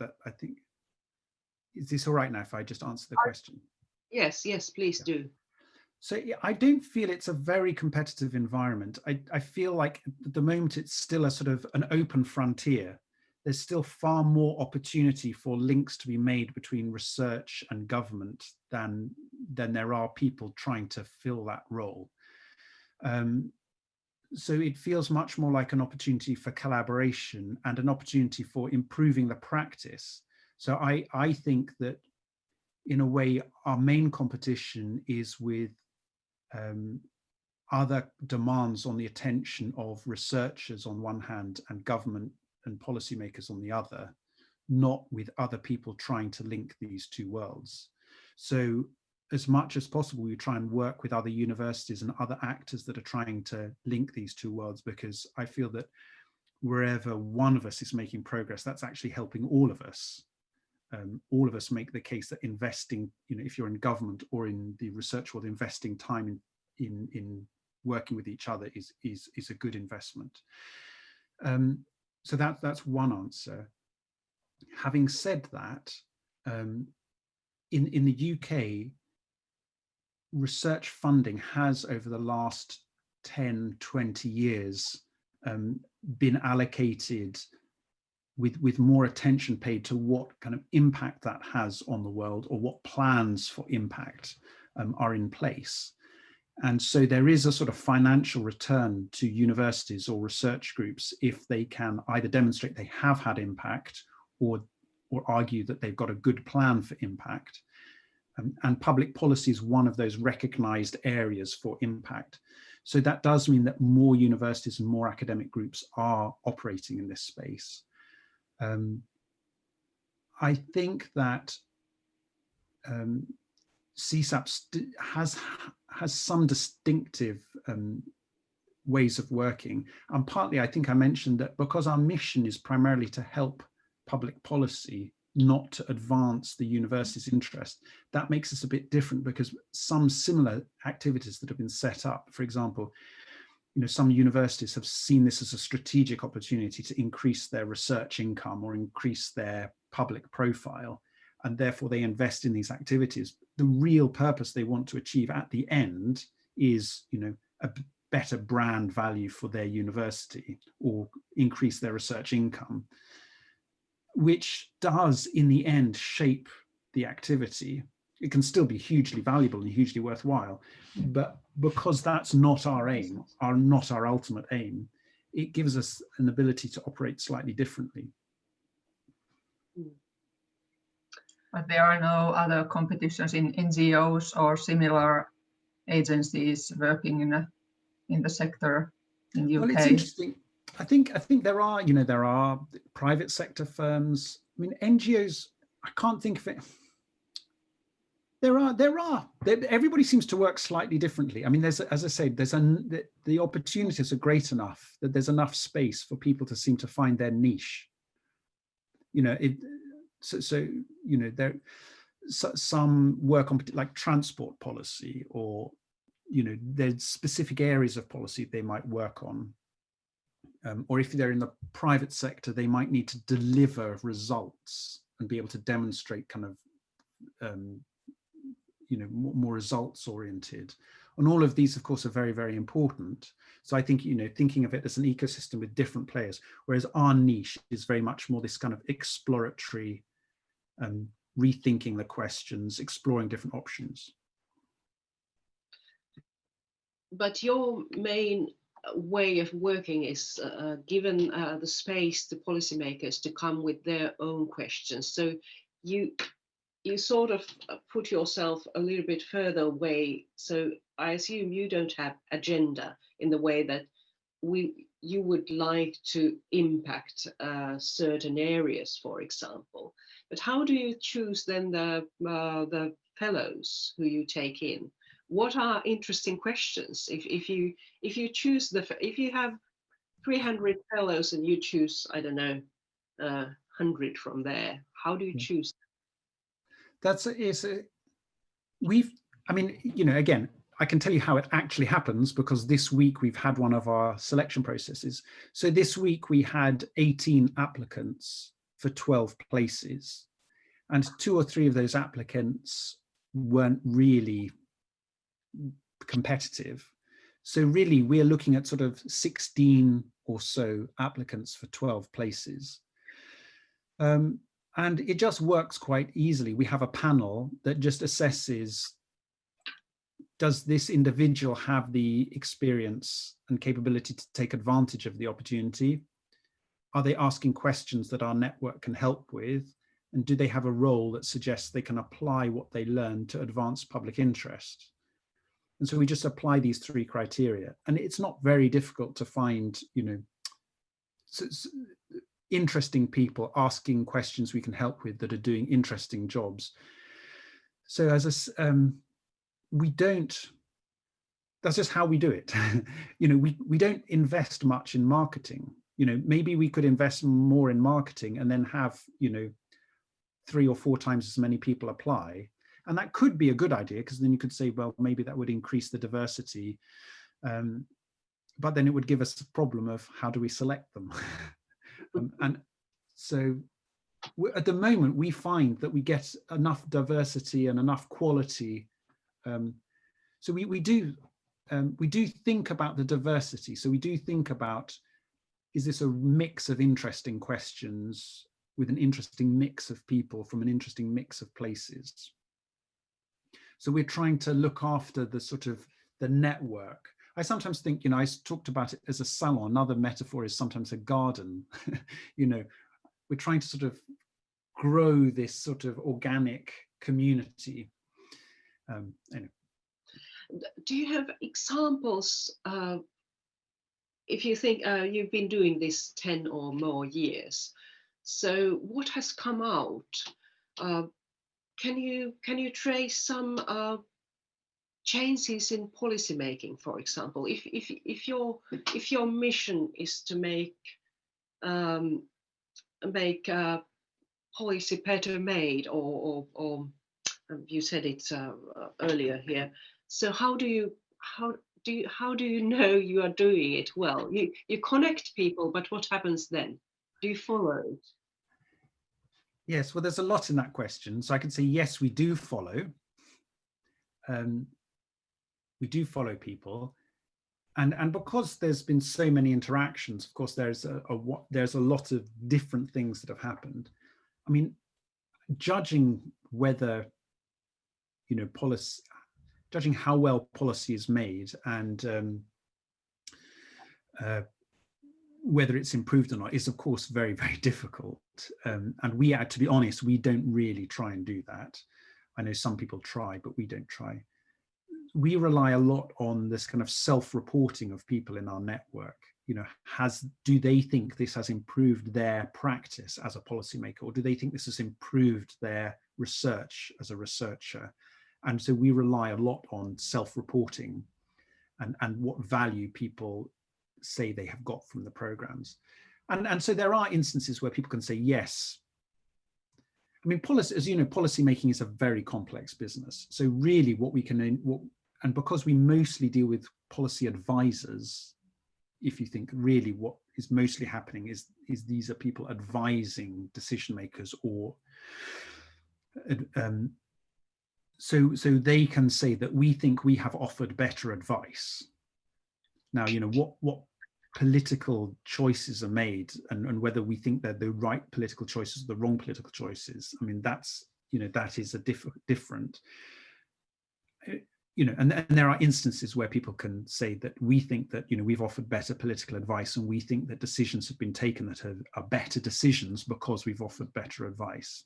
is this all right now if I just answer the question? Yes, please do. So yeah, I don't feel it's a very competitive environment. I feel like at the moment it's still a sort of an open frontier. There's still far more opportunity for links to be made between research and government than there are people trying to fill that role. So it feels much more like an opportunity for collaboration and an opportunity for improving the practice. So I think that in a way, our main competition is with other demands on the attention of researchers on one hand and government and policymakers on the other, not with other people trying to link these two worlds. So as much as possible, we try and work with other universities and other actors that are trying to link these two worlds, because I feel that wherever one of us is making progress, that's actually helping all of us. All of us make the case that investing, if you're in government or in the research world, investing time in working with each other is a good investment. So that's one answer. Having said that, in the UK, research funding has over the last 10, 20 years been allocated with more attention paid to what kind of impact that has on the world, or what plans for impact are in place. And so there is a sort of financial return to universities or research groups if they can either demonstrate they have had impact or argue that they've got a good plan for impact. And public policy is one of those recognized areas for impact. So that does mean that more universities and more academic groups are operating in this space. I think that CSAP has some distinctive ways of working. And partly, I think I mentioned that because our mission is primarily to help public policy, not to advance the university's interest, that makes us a bit different, because some similar activities that have been set up, for example, some universities have seen this as a strategic opportunity to increase their research income or increase their public profile, and therefore they invest in these activities. The real purpose they want to achieve at the end is, a better brand value for their university or increase their research income, which does in the end shape the activity. It can still be hugely valuable and hugely worthwhile, but because that's not our aim, not our ultimate aim, it gives us an ability to operate slightly differently. But there are no other competitions in NGOs or similar agencies working in the sector in the UK? Well, it's interesting. I think there are, there are private sector firms. I mean, NGOs, I can't think of it. There are. Everybody seems to work slightly differently. I mean, as I say, the opportunities are great enough that there's enough space for people to seem to find their niche. Some work on like transport policy, or there's specific areas of policy they might work on. Or if they're in the private sector, they might need to deliver results and be able to demonstrate kind of, more results oriented. And all of these, of course, are very, very important. So I think, thinking of it as an ecosystem with different players, whereas our niche is very much more this kind of exploratory, rethinking the questions, exploring different options. But your main way of working is given the space to policymakers to come with their own questions. So you sort of put yourself a little bit further away. So I assume you don't have agenda in the way that you would like to impact certain areas, for example. But how do you choose then the fellows who you take in? What are interesting questions? If you choose if you have 300 fellows and you choose, I don't know, 100 from there, how do you choose? Again, I can tell you how it actually happens, because this week we've had one of our selection processes. So this week we had 18 applicants for 12 places, and 2 or 3 of those applicants weren't really competitive. So really we're looking at sort of 16 or so applicants for 12 places. And it just works quite easily. We have a panel that just assesses, does this individual have the experience and capability to take advantage of the opportunity? Are they asking questions that our network can help with? And do they have a role that suggests they can apply what they learn to advance public interest? And so we just apply these 3 criteria. And it's not very difficult to find, interesting people asking questions we can help with that are doing interesting jobs. So that's just how we do it. We don't invest much in marketing. You know, maybe we could invest more in marketing and then have, you know, 3 or 4 times as many people apply. And that could be a good idea, because then you could say, well, maybe that would increase the diversity. But then it would give us a problem of how do we select them? And so at the moment, we find that we get enough diversity and enough quality. So we do think about the diversity. So we do think about, is this a mix of interesting questions with an interesting mix of people from an interesting mix of places? So we're trying to look after the sort of the network. I sometimes think, you know, I talked about it as a salon. Another metaphor is sometimes a garden. You know, we're trying to sort of grow this sort of organic community. Anyway. Do you have examples? If you think you've been doing this 10 or more years, so what has come out? Can you trace some changes in policy making, for example? If your mission is to make policy better made, or you said it earlier here. So how do you know you are doing it well? You connect people, but what happens then? Do you follow it? Yes, well, there's a lot in that question. So I can say, yes, we do follow. We do follow people. And because there's been so many interactions, of course, there's a lot of different things that have happened. I mean, judging whether, you know, judging how well policy is made and whether it's improved or not is, of course, very, very difficult. And we, to be honest, we don't really try and do that. I know some people try, but we don't try. We rely a lot on this kind of self-reporting of people in our network. You know, do they think this has improved their practice as a policymaker, or do they think this has improved their research as a researcher? And so we rely a lot on self-reporting and what value people say they have got from the programs. And so there are instances where people can say, yes. I mean, policy, as you know, policy making is a very complex business. So really and because we mostly deal with policy advisors, if you think really what is mostly happening is these are people advising decision makers, or so they can say that we think we have offered better advice. Now, you know, what political choices are made and whether we think they're the right political choices or the wrong political choices, I mean, that's, you know, that is a different, you know, and there are instances where people can say that we think that, you know, we've offered better political advice and we think that decisions have been taken that are better decisions because we've offered better advice.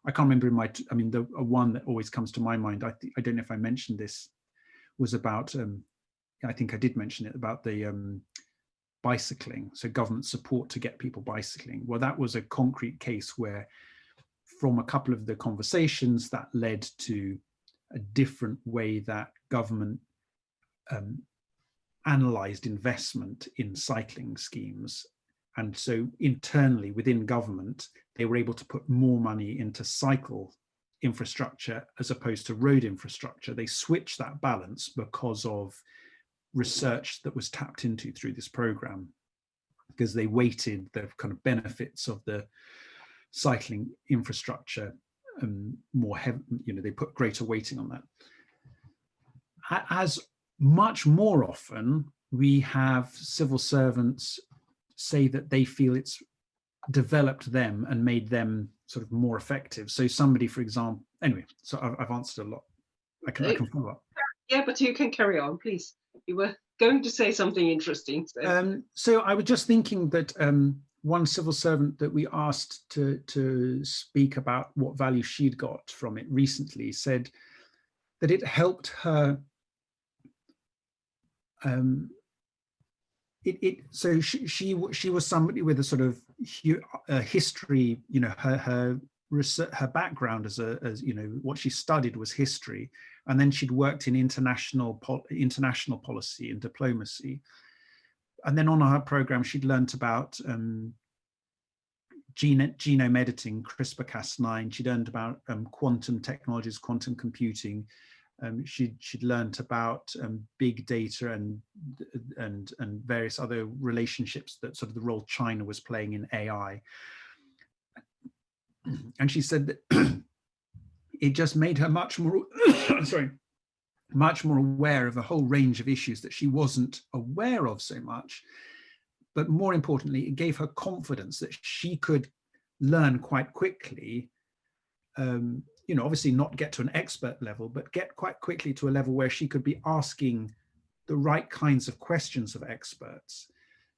I can't remember the one that always comes to my mind, I don't know if I mentioned this, was about, I think I did mention it, about the bicycling, so government support to get people bicycling. Well, that was a concrete case where from a couple of the conversations that led to a different way that government analysed investment in cycling schemes. And so internally within government, they were able to put more money into cycle infrastructure as opposed to road infrastructure. They switched that balance because of research that was tapped into through this program, because they weighted the kind of benefits of the cycling infrastructure more heavy, you know, they put greater weighting on that. As much more often, we have civil servants say that they feel it's developed them and made them sort of more effective. So somebody, for example, anyway, so I've answered a lot. I can follow up. Yeah, but you can carry on, please. You were going to say something interesting. So I was just thinking that one civil servant that we asked to speak about what value she'd got from it recently said that it helped her. So she was somebody with a sort of history. You know, her background as you know, what she studied was history, and then she'd worked in international policy and diplomacy. and then on her program, she'd learnt about genome editing, CRISPR-Cas9. She'd learned about quantum technologies, quantum computing. She'd learnt about big data and various other relationships, that sort of the role China was playing in AI. And she said that it just made her much more much more aware of a whole range of issues that she wasn't aware of so much. But more importantly, it gave her confidence that she could learn quite quickly, you know, obviously not get to an expert level, but get quite quickly to a level where she could be asking the right kinds of questions of experts.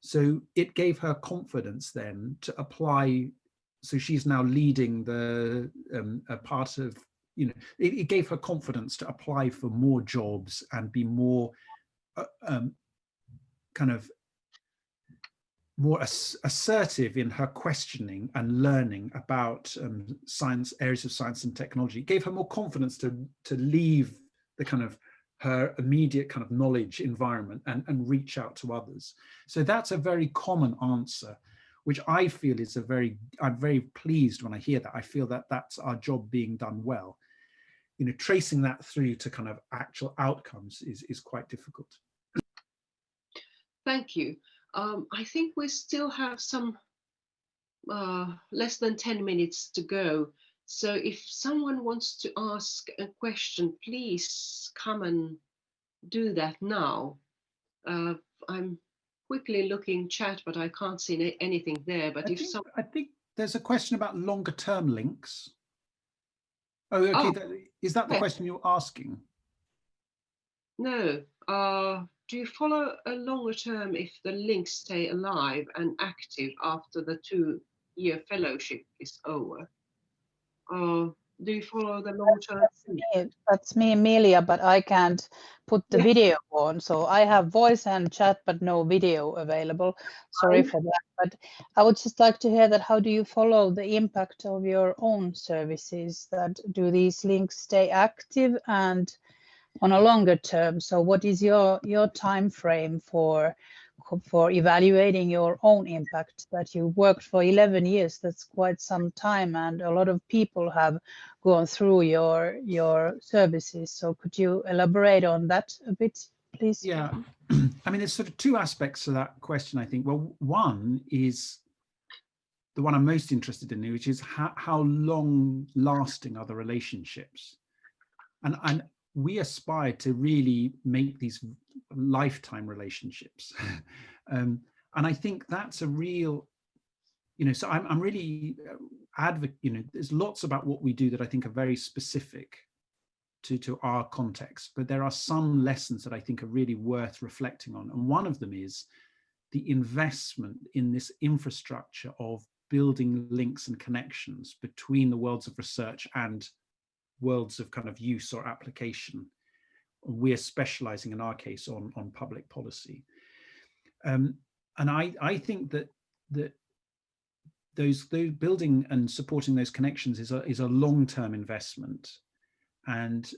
So it gave her confidence then to apply. So she's now leading the a part of, you know, it gave her confidence to apply for more jobs and be more kind of more assertive in her questioning and learning about science, areas of science and technology. It gave her more confidence to leave the kind of her immediate kind of knowledge environment and reach out to others. So that's a very common answer, which I feel is I'm very pleased when I hear that. I feel that that's our job being done well. You know, tracing that through to kind of actual outcomes is quite difficult. Thank you. I think we still have some less than 10 minutes to go. So if someone wants to ask a question, please come and do that now. I'm quickly looking chat, but I can't see anything there. But I think there's a question about longer term links. Oh, okay. Is that the question you're asking? No. Do you follow a longer term if the links stay alive and active after the 2-year fellowship is over? Or do you follow the long term? That's me, Emilia, but I can't put the video on. So I have voice and chat, but no video available. Sorry for that. But I would just like to hear that. How do you follow the impact of your own services? That do these links stay active and on a longer term? So what is your time frame for evaluating your own impact? That you worked for 11 years, that's quite some time, and a lot of people have gone through your services. So could you elaborate on that a bit, please? Yeah, I mean, there's sort of two aspects to that question, I think. Well, one is the one I'm most interested in, which is how long lasting are the relationships? And we aspire to really make these lifetime relationships. And I think that's a real, you know, so I'm really advocate, you know, there's lots about what we do that I think are very specific to our context, but there are some lessons that I think are really worth reflecting on. And one of them is the investment in this infrastructure of building links and connections between the worlds of research and worlds of kind of use or application. We're specializing in our case on public policy. And I think that those building and supporting those connections is a long-term investment. And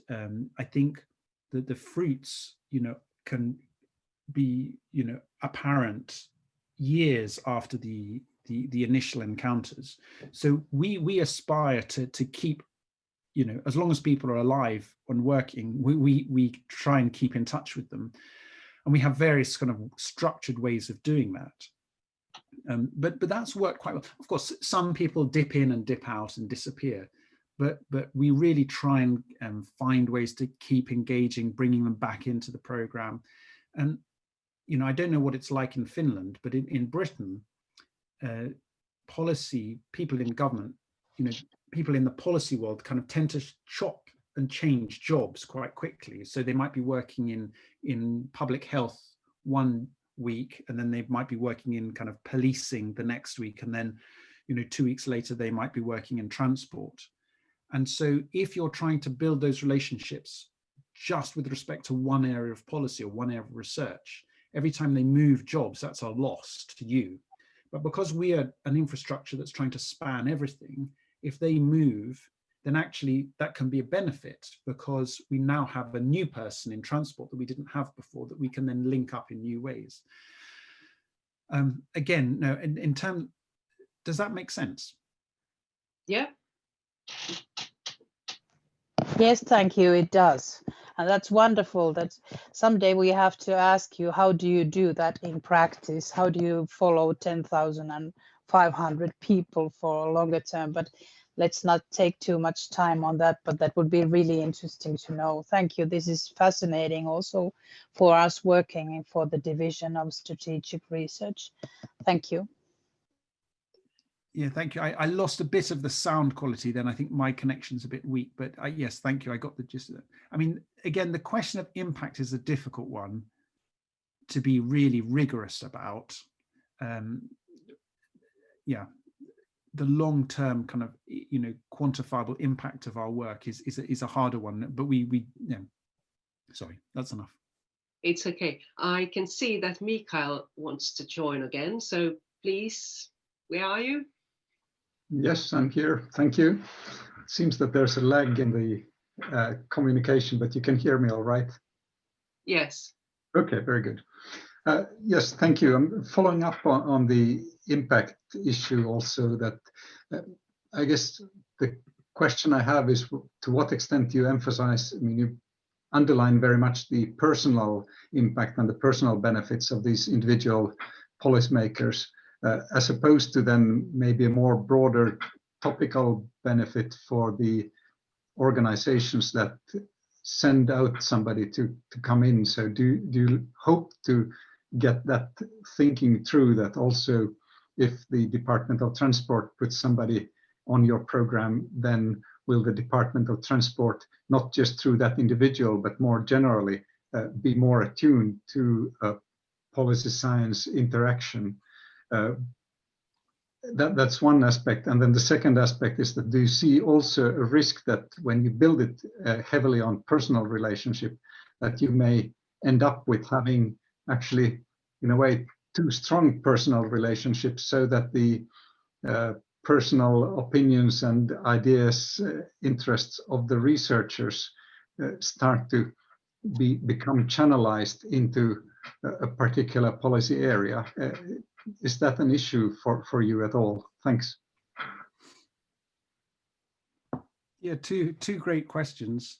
I think that the fruits, you know, can be, you know, apparent years after the initial encounters. So we aspire to keep, you know, as long as people are alive and working, we try and keep in touch with them. And we have various kind of structured ways of doing that. But that's worked quite well. Of course, some people dip in and dip out and disappear, but we really try and find ways to keep engaging, bringing them back into the program. And, you know, I don't know what it's like in Finland, but in Britain, policy, people in government, you know, people in the policy world kind of tend to chop and change jobs quite quickly. So they might be working in public health one week, and then they might be working in kind of policing the next week. And then, you know, 2 weeks later, they might be working in transport. And so if you're trying to build those relationships just with respect to one area of policy or one area of research, every time they move jobs, that's a loss to you. But because we are an infrastructure that's trying to span everything, if they move, then actually that can be a benefit, because we now have a new person in transport that we didn't have before that we can then link up in new ways. Again, no, in terms, does that make sense? Yeah. Yes, thank you, it does. And that's wonderful that someday we have to ask you, how do you do that in practice? How do you follow 10,500 people for a longer term? But let's not take too much time on that, but that would be really interesting to know. Thank you. This is fascinating also for us working for the Division of Strategic Research. Thank you. Yeah, thank you. I lost a bit of the sound quality then. I think my connection's a bit weak, but yes, thank you. I got the gist of it. I mean, again, the question of impact is a difficult one to be really rigorous about. Yeah, the long-term kind of, quantifiable impact of our work is a harder one, but yeah, sorry, that's enough. It's okay. I can see that Mikael wants to join again. So please, where are you? Yes, I'm here. Thank you. It seems that there's a lag in the communication, but you can hear me all right? Yes. Okay, very good. Yes, thank you. I'm following up on the impact issue also, that I guess the question I have is, to what extent do you emphasize, I mean, you underline very much the personal impact and the personal benefits of these individual policymakers, as opposed to then maybe a more broader topical benefit for the organizations that send out somebody to come in. So do you hope to get that thinking through, that also if the Department of Transport puts somebody on your program, then will the Department of Transport, not just through that individual, but more generally, be more attuned to policy science interaction? That's one aspect. And then the second aspect is that, do you see also a risk that when you build it heavily on personal relationship, that you may end up with having actually, in a way, too strong personal relationships, so that the personal opinions and ideas, interests of the researchers start to become channelized into a particular policy area? Is that an issue for you at all? Thanks. Yeah, two great questions.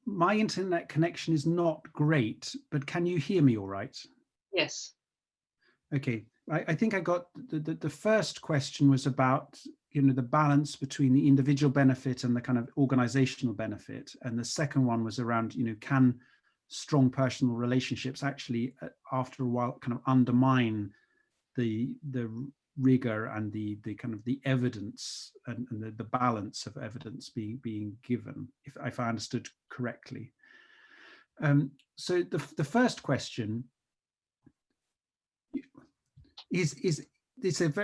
My internet connection is not great, but can you hear me all right? Yes. Okay, I think I got the first question was about, the balance between the individual benefit and the kind of organizational benefit. And the second one was around, can strong personal relationships actually, after a while, kind of undermine the rigor and the kind of the evidence and the balance of evidence being given, if I understood correctly. So the first question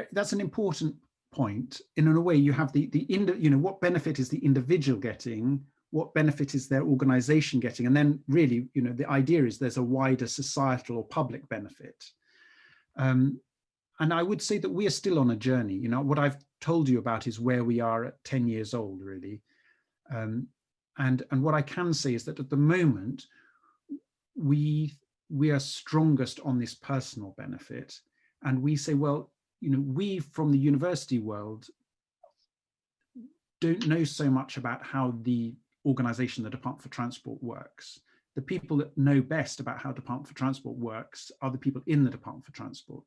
that's an important point. In a way, you have what benefit is the individual getting, what benefit is their organization getting, and then really, the idea is there's a wider societal or public benefit. And I would say that we are still on a journey. What I've told you about is where we are at 10 years old, really. And what I can say is that at the moment, we are strongest on this personal benefit. And we say, well, we from the university world don't know so much about how the organization, the Department for Transport, works. The people that know best about how Department for Transport works are the people in the Department for Transport.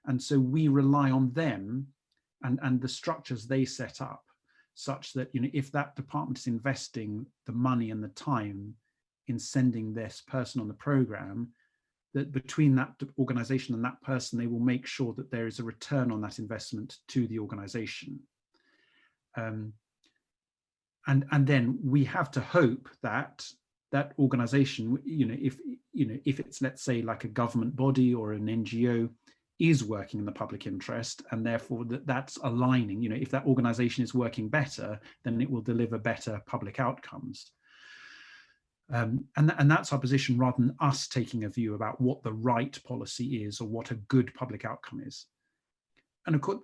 And so we rely on them and the structures they set up, such that, if that department is investing the money and the time in sending this person on the program, that between that organization and that person, they will make sure that there is a return on that investment to the organization. And then we have to hope that that organization, if it's, let's say, like a government body or an NGO, is working in the public interest, and therefore that's aligning. If that organization is working better, then it will deliver better public outcomes. And that's our position, rather than us taking a view about what the right policy is or what a good public outcome is. And of course,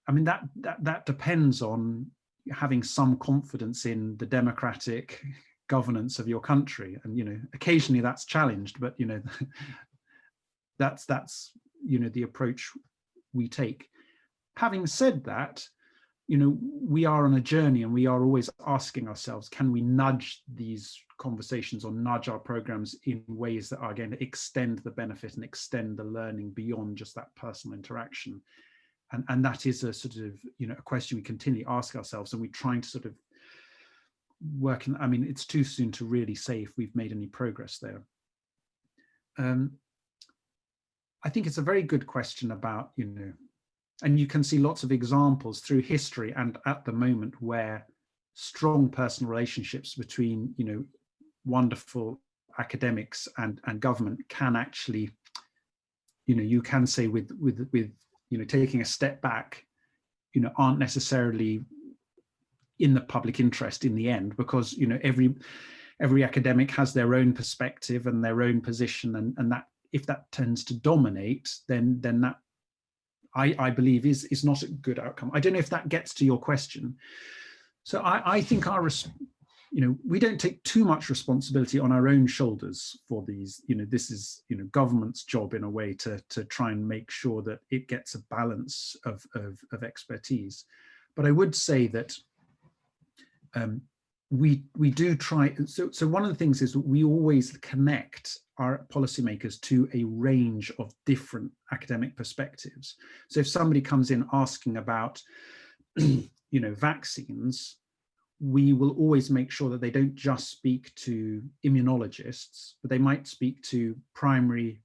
I mean, that depends on having some confidence in the democratic governance of your country. And, occasionally that's challenged, but, that's the approach we take. Having said that, you know, we are on a journey, and we are always asking ourselves, can we nudge these conversations or nudge our programs in ways that are going to extend the benefit and extend the learning beyond just that personal interaction? And that is a sort of, you know, a question we continually ask ourselves, and we're trying to sort of work in. I mean, it's too soon to really say if we've made any progress there. I think it's a very good question about, you know, and you can see lots of examples through history and at the moment where strong personal relationships between, you know, wonderful academics and government can actually, you know, you can say with you know, taking a step back, you know, aren't necessarily in the public interest in the end, because, you know, every academic has their own perspective and their own position, and that if that tends to dominate, then that I believe is not a good outcome. I don't know if that gets to your question. So I think you know, we don't take too much responsibility on our own shoulders for these. You know, this is, you know, government's job in a way to try and make sure that it gets a balance of expertise. But I would say that we do try. So one of the things is we always connect our policymakers to a range of different academic perspectives. So if somebody comes in asking about, you know, vaccines, we will always make sure that they don't just speak to immunologists, but they might speak to primary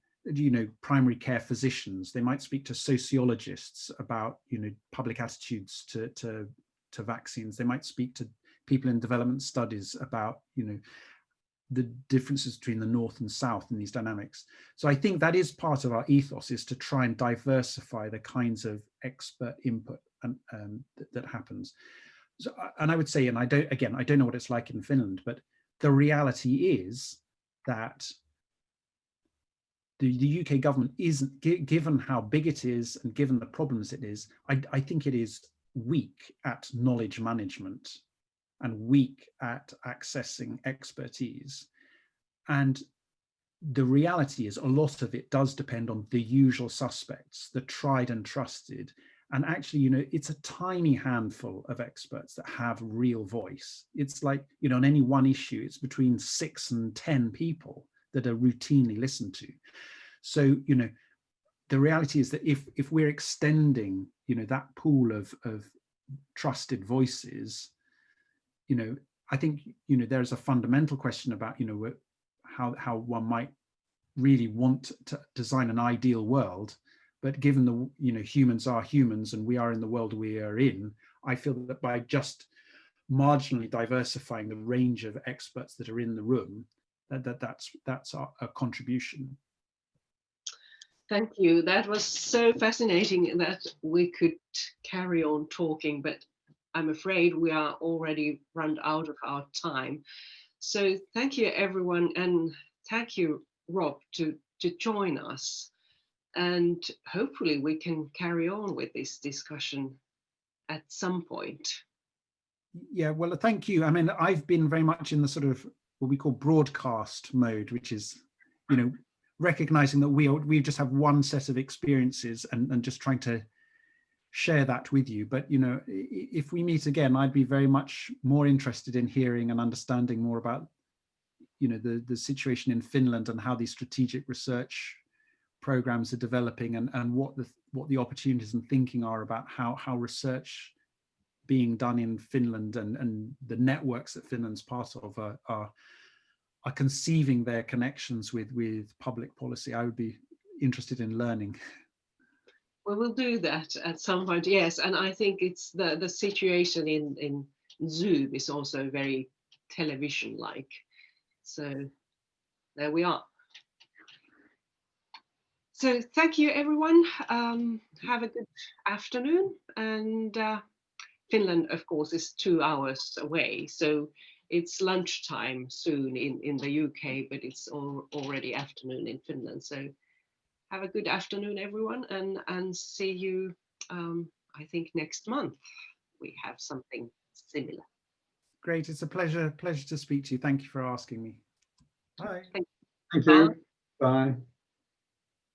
care physicians. They might speak to sociologists about, you know, public attitudes to vaccines. They might speak to people in development studies about, you know, the differences between the North and South in these dynamics. So I think that is part of our ethos, is to try and diversify the kinds of expert input that happens. So, and I would say, and I don't know what it's like in Finland, but the reality is that the UK government isn't, given how big it is and given the problems it is, I think it is weak at knowledge management and weak at accessing expertise. And the reality is a lot of it does depend on the usual suspects, the tried and trusted. And actually, you know, it's a tiny handful of experts that have real voice. It's like, you know, on any one issue, it's between 6 and 10 people that are routinely listened to. So, you know, the reality is that if we're extending, you know, that pool of trusted voices, you know, I think, you know, there's a fundamental question about, you know, how one might really want to design an ideal world. But given the, you know, humans are humans and we are in the world we are in, I feel that by just marginally diversifying the range of experts that are in the room, that's a contribution. Thank you. That was so fascinating that we could carry on talking, but I'm afraid we are already run out of our time. So thank you, everyone, and thank you, Rob, to join us. And hopefully we can carry on with this discussion at some point. Yeah, well, thank you. I mean, I've been very much in the sort of what we call broadcast mode, which is, you know, recognizing that we just have one set of experiences and just trying to share that with you. But, you know, if we meet again, I'd be very much more interested in hearing and understanding more about, you know, the situation in Finland and how these strategic research programs are developing and what the opportunities and thinking are about how research being done in Finland and the networks that Finland's part of are conceiving their connections with public policy. I would be interested in learning. Well, we'll do that at some point, yes. And I think it's the situation in Zoom is also very television-like. So there we are. So thank you, everyone. Have a good afternoon. And Finland, of course, is 2 hours away. So it's lunchtime soon in the UK, but it's already afternoon in Finland. So have a good afternoon, everyone, and see you, I think, next month. We have something similar. Great. It's a pleasure to speak to you. Thank you for asking me. Bye. Thank you. Bye.